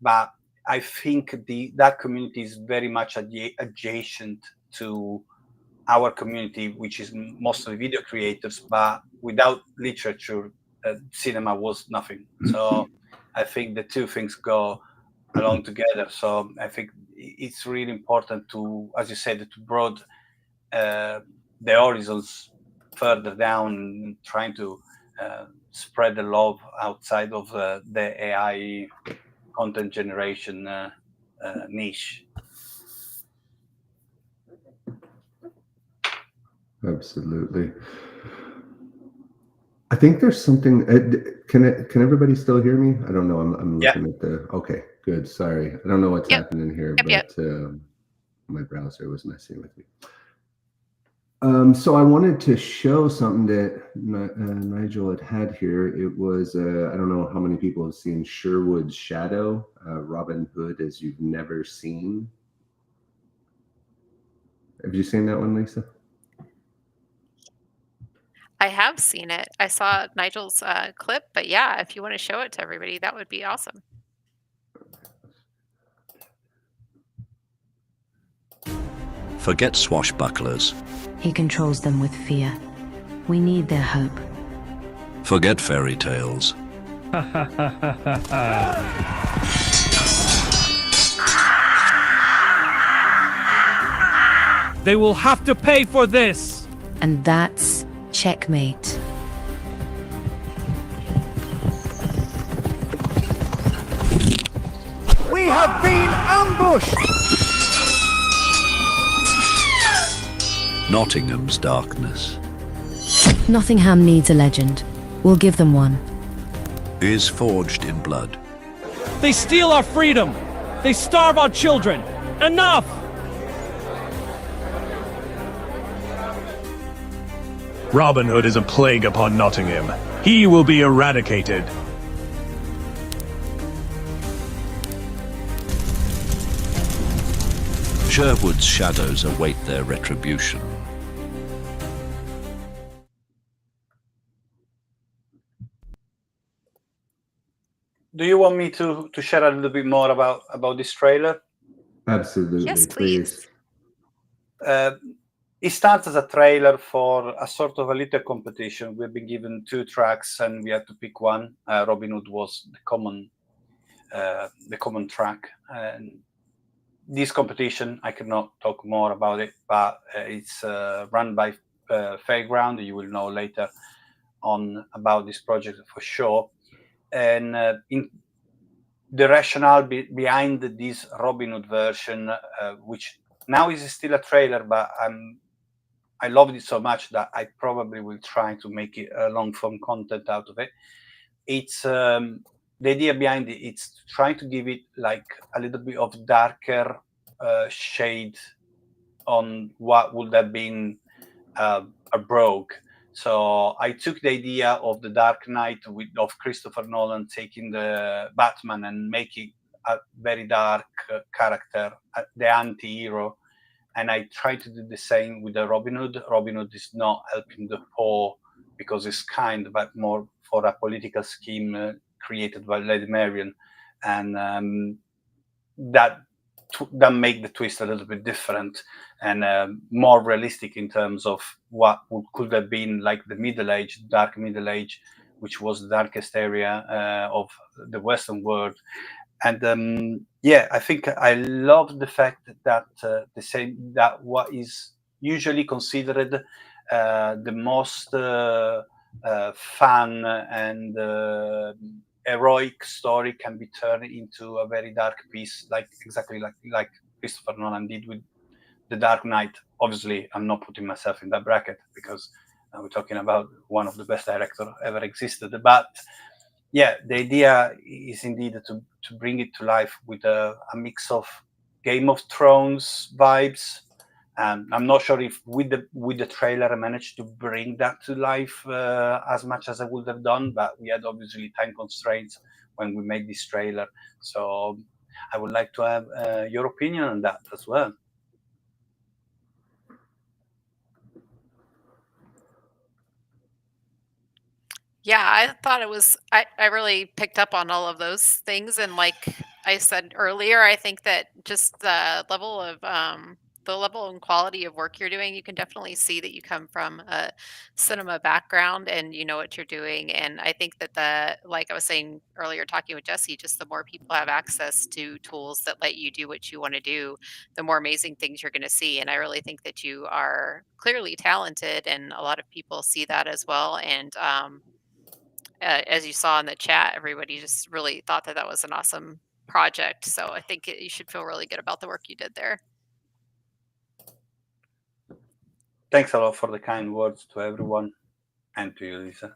but I think that community is very much adjacent to our community, which is mostly video creators, but without literature, cinema was nothing. So I think the two things go along together. So I think it's really important to, as you said, to broaden the horizons further down, trying to spread the love outside of the AI content generation niche. Absolutely. I think there's something. Can everybody still hear me? I don't know. I'm looking at the. Okay, good. Sorry, I don't know what's happening here, but my browser was messing with me. So I wanted to show something that Nigel had here. It was I don't know how many people have seen Sherwood's Shadow, Robin Hood as you've never seen. Have you seen that one, Lisa? I have seen it. I saw Nigel's clip, but yeah, if you want to show it to everybody, that would be awesome. Forget swashbucklers. He controls them with fear. We need their hope. Forget fairy tales. They will have to pay for this! And that's checkmate. We have been ambushed! Nottingham's darkness Nottingham needs a legend. We'll give them one. is forged in blood. They steal our freedom! They starve our children! Enough! Robin Hood is a plague upon Nottingham. He will be eradicated. Sherwood's shadows await their retribution. do you want me to share a little bit more about this trailer? Absolutely, Yes, please. It starts as a trailer for a sort of a little competition. We've been given 2 tracks and we had to pick one. Robin Hood was the common track. And this competition, I cannot talk more about it, but it's run by Fairground. You will know later on about this project for sure. And in the rationale behind this Robin Hood version, which now is still a trailer, but I loved it so much that I probably will try to make it a long-form content out of it. It's the idea behind it. It's trying to give it like a little bit of darker shade on what would have been a brogue. So I took the idea of the Dark Knight of Christopher Nolan taking the Batman and making a very dark character, the anti-hero. And I tried to do the same with the Robin Hood. Robin Hood is not helping the poor because it's kind, but more for a political scheme created by Lady Marion. And that make the twist a little bit different and more realistic in terms of what could have been like the Middle Age, dark Middle Age, which was the darkest area of the Western world. And yeah, I think I love the fact that that what is usually considered the most fun and heroic story can be turned into a very dark piece, exactly like Christopher Nolan did with The Dark Knight. Obviously, I'm not putting myself in that bracket because we're talking about one of the best directors ever existed. But yeah, the idea is indeed to bring it to life with a mix of Game of Thrones vibes. And I'm not sure if with the trailer I managed to bring that to life as much as I would have done, but we had obviously time constraints when we made this trailer. So I would like to have your opinion on that as well. Yeah, I thought it was, I really picked up on all of those things. And like I said earlier, I think that just the level and quality of work you're doing, you can definitely see that you come from a cinema background and you know what you're doing. And I think that like I was saying earlier, talking with Jesse, just the more people have access to tools that let you do what you want to do, the more amazing things you're going to see. And I really think that you are clearly talented, and a lot of people see that as well. And as you saw in the chat, everybody just really thought that was an awesome project. So I think you should feel really good about the work you did there. Thanks a lot for the kind words to everyone and to you, Lisa.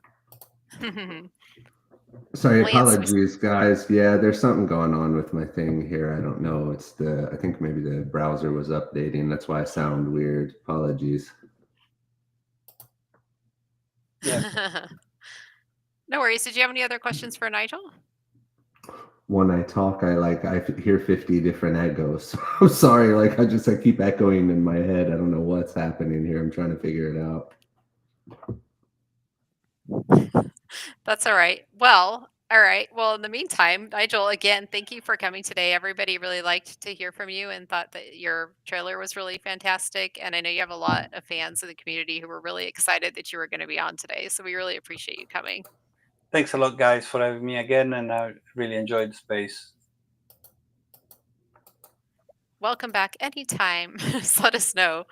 Sorry, Lance, apologies, guys. Yeah, there's something going on with my thing here. I don't know. I think maybe the browser was updating. That's why I sound weird. Apologies. Yeah. No worries. Did you have any other questions for Nigel? When I talk, I hear 50 different echoes. So I'm sorry. I keep echoing in my head. I don't know what's happening here. I'm trying to figure it out. That's all right. Well, all right. Well, in the meantime, Nigel, again, thank you for coming today. Everybody really liked to hear from you and thought that your trailer was really fantastic. And I know you have a lot of fans in the community who were really excited that you were going to be on today. So we really appreciate you coming. Thanks a lot, guys, for having me again. And I really enjoyed the space. Welcome back anytime. Just let us know.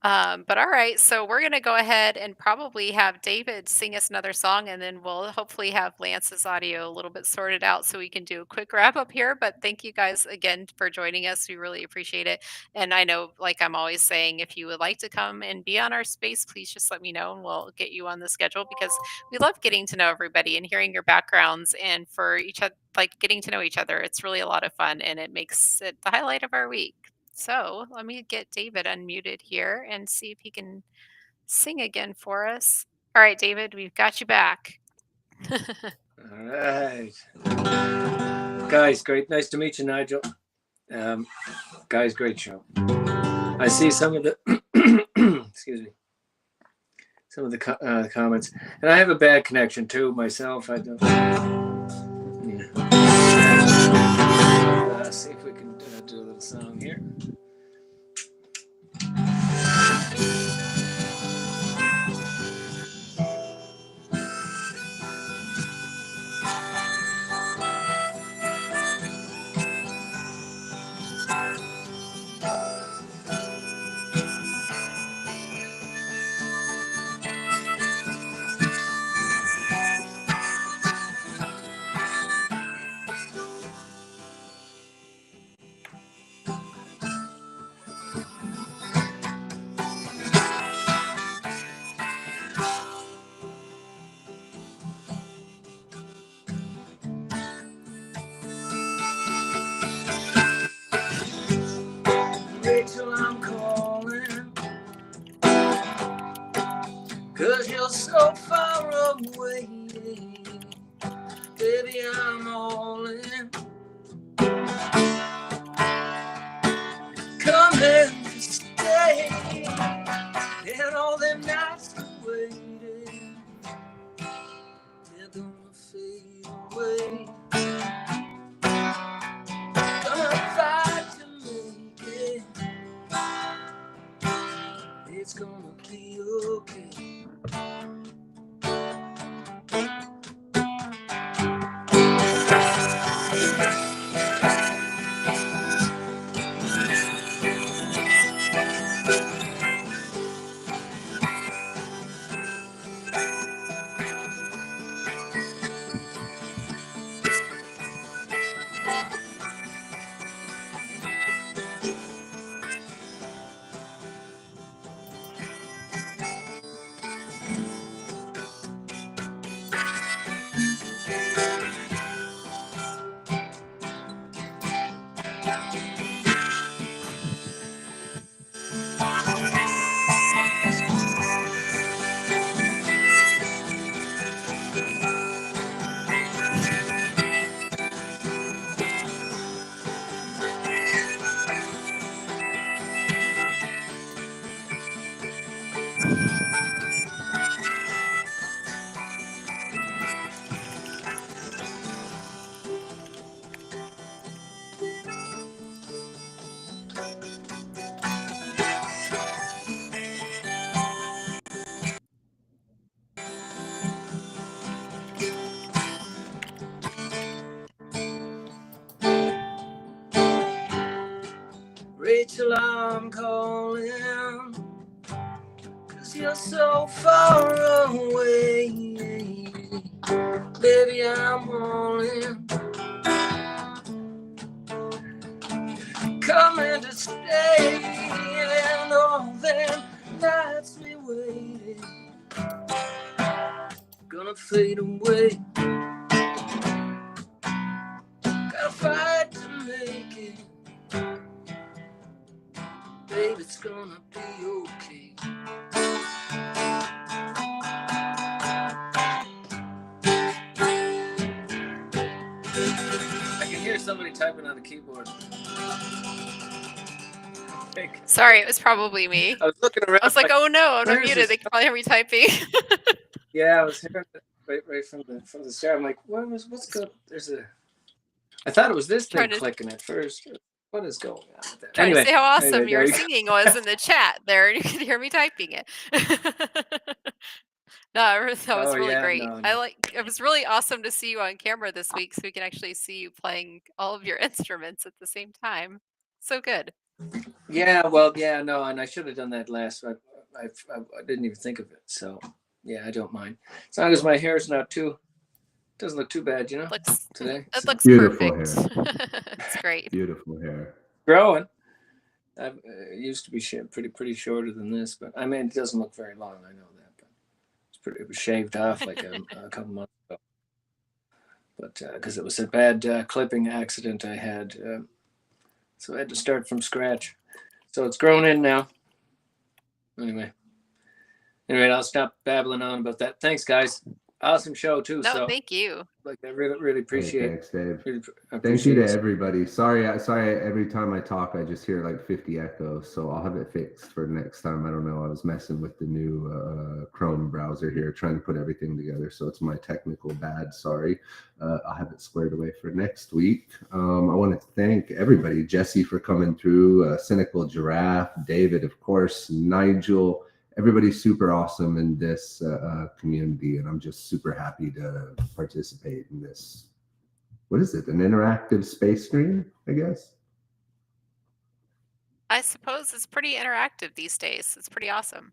But all right, so we're going to go ahead and probably have David sing us another song, and then we'll hopefully have Lance's audio a little bit sorted out so we can do a quick wrap up here. But thank you guys again for joining us. We really appreciate it. And I know, like I'm always saying, if you would like to come and be on our space, please just let me know and we'll get you on the schedule, because we love getting to know everybody and hearing your backgrounds, and for each other, like getting to know each other. It's really a lot of fun, and it makes it the highlight of our week. So let me get David unmuted here and see if he can sing again for us. All right, David, we've got you back. All right. Guys, great. Nice to meet you, Nigel. Guys, great show. I see some of the, excuse me, some of the comments. And I have a bad connection too myself. I don't. Yeah. so far away. Baby, I'm all in. Come and stay. And all them nights waiting, they're gonna fade away. Gonna fight to make it. It's gonna be okay. Rachel, I'm calling, 'cause you're so far away. Baby, I'm all in. Coming to stay, and all them nights we waited, gonna fade away. Gotta fight to make it. Babe, it's gonna be okay. I can hear somebody typing on the keyboard. Sorry, it was probably me. I was looking around. I was like, oh no, I'm where's muted. this? They can probably hear me typing. Yeah, I was hearing it right from the start. I'm like, what's going? I thought it was this thing Trying to- clicking at first. What is going on with that? Trying to say how awesome anyway, your there you go. singing was in the chat there, and you could hear me typing it. No, that was Oh, really yeah, great. no. It was really awesome to see you on camera this week, so we can actually see you playing all of your instruments at the same time. So good. Yeah, well, yeah, no, and I should have done that last. I didn't even think of it. So, yeah, I don't mind as long as my hair's not doesn't look too bad, today. It looks Beautiful perfect. hair. It's great. Beautiful hair. Growing. I used to be pretty shorter than this, but I mean, it doesn't look very long. I know that, but it was shaved off like a couple months ago. But because it was a bad clipping accident I had, so I had to start from scratch. So it's grown in now. Anyway, I'll stop babbling on about that. Thanks, guys. Awesome show too. No, so thank you. like I really appreciate. Hey, thanks, Dave. Really Thank you to it. everybody. Sorry. Every time I talk, I just hear like 50 echoes. So I'll have it fixed for next time. I don't know. I was messing with the new Chrome browser here, trying to put everything together. So it's my technical bad. Sorry. I'll have it squared away for next week. I want to thank everybody. Jesse for coming through. Cynical Giraffe. David, of course. Nigel. Everybody's super awesome in this community, and I'm just super happy to participate in this. What is it? An interactive space stream, I guess? I suppose it's pretty interactive these days. It's pretty awesome.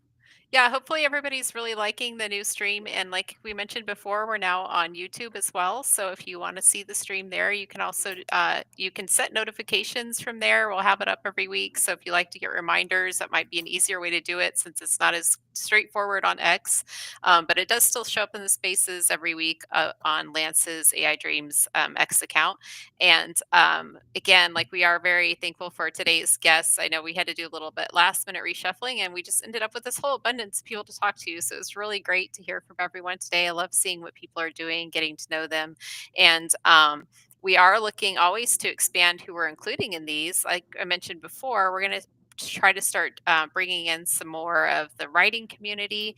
Yeah, hopefully everybody's really liking the new stream. And like we mentioned before, we're now on YouTube as well. So if you want to see the stream there, you can also you can set notifications from there. We'll have it up every week. So if you like to get reminders, that might be an easier way to do it since it's not as straightforward on X. But it does still show up in the spaces every week on Lance's AI Dreams X account. And again, like we are very thankful for today's guests. I know we had to do a little bit last minute reshuffling, and we just ended up with this whole abundance fun and some people to talk to. So it's really great to hear from everyone today. I love seeing what people are doing, getting to know them. And we are looking always to expand who we're including in these. Like I mentioned before, we're going to try to start bringing in some more of the writing community.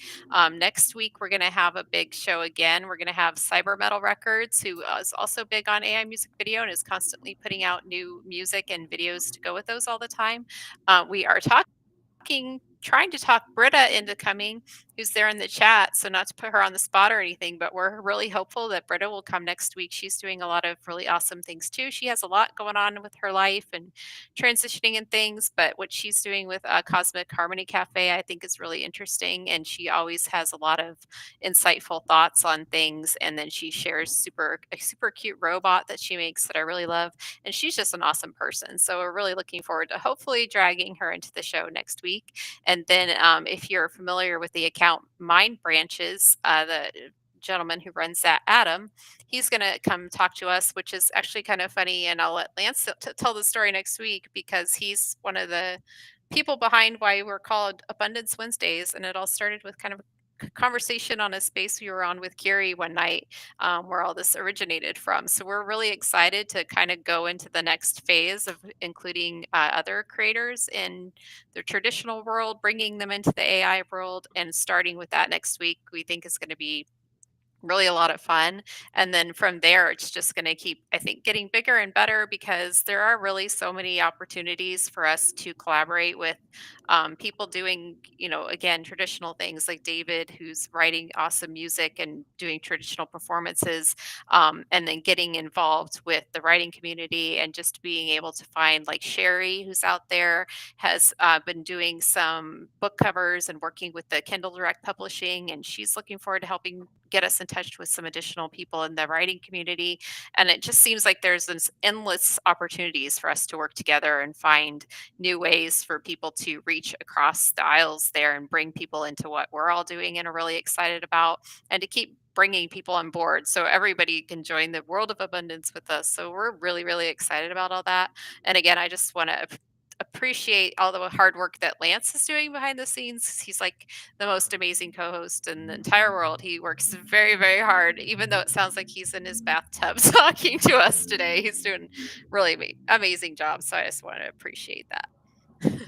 Next week, we're going to have a big show again. We're going to have Cyber Metal Records, who is also big on AI music video and is constantly putting out new music and videos to go with those all the time. We are trying to talk Britta into coming, who's there in the chat. So not to put her on the spot or anything, but we're really hopeful that Britta will come next week. She's doing a lot of really awesome things too. She has a lot going on with her life and transitioning and things, but what she's doing with Cosmic Harmony Cafe, I think is really interesting. And she always has a lot of insightful thoughts on things. And then she shares a super cute robot that she makes that I really love. And she's just an awesome person. So we're really looking forward to hopefully dragging her into the show next week. And then if you're familiar with the account Mind Branches, the gentleman who runs that, Adam, he's going to come talk to us, which is actually kind of funny. And I'll let Lance tell the story next week, because he's one of the people behind why we're called Abundance Wednesdayz. And it all started with kind of conversation on a space we were on with Kiri one night, where all this originated from. So we're really excited to kind of go into the next phase of including other creators in the traditional world, bringing them into the AI world, and starting with that next week, we think is going to be really a lot of fun. And then from there, it's just going to keep, I think, getting bigger and better, because there are really so many opportunities for us to collaborate with people doing, again, traditional things, like David, who's writing awesome music and doing traditional performances, and then getting involved with the writing community, and just being able to find, like Sherry, who's out there, has been doing some book covers and working with the Kindle Direct Publishing, and she's looking forward to helping get us in touch with some additional people in the writing community. And it just seems like there's this endless opportunities for us to work together and find new ways for people to reach across the aisles there and bring people into what we're all doing and are really excited about, and to keep bringing people on board so everybody can join the world of abundance with us. So we're really, really excited about all that. And again, I just want to appreciate all the hard work that Lance is doing behind the scenes. He's like the most amazing co-host in the entire world. He works very, very hard, even though it sounds like he's in his bathtub talking to us today. He's doing really amazing job. So I just want to appreciate that.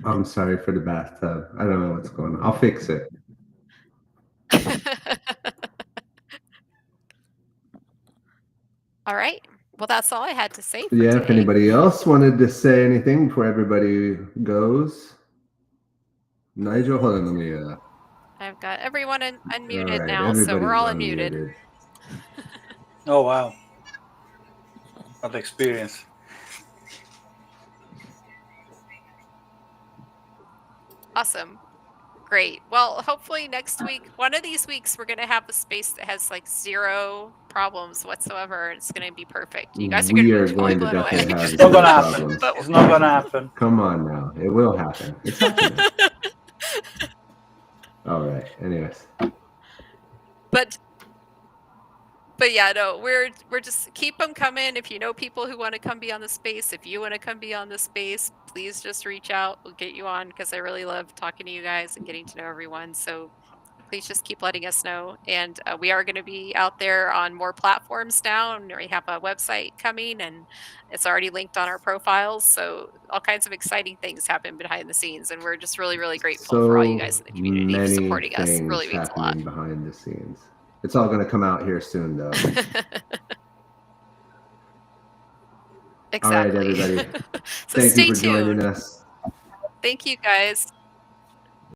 I'm sorry for the bathtub. I don't know what's going on. I'll fix it. All right. Well, that's all I had to say. Yeah, today. if anybody else wanted to say anything before everybody goes. Nigel, hold on, let me... I've got everyone unmuted right, now, so we're all unmuted. Oh, wow. What experience. Awesome. Great. Well, hopefully next week, one of these weeks, we're going to have a space that has like 0 problems whatsoever. It's going to be perfect. You guys are going to be totally blown away. It's not going to happen. It's not going to happen. Come on now. It will happen. It's happening. All right. Anyways. But yeah, no, we're just keep them coming. If you know people who want to come be on the space, if you want to come be on the space, please just reach out. We'll get you on, because I really love talking to you guys and getting to know everyone. So please just keep letting us know. And we are going to be out there on more platforms now. And we have a website coming, and it's already linked on our profiles. So all kinds of exciting things happen behind the scenes. And we're just really, really grateful for all you guys in the community for supporting us. It really means a lot. Behind the scenes. It's all going to come out here soon, though. Exactly. All right, everybody. So Thank stay you for tuned. joining us. Thank you, guys.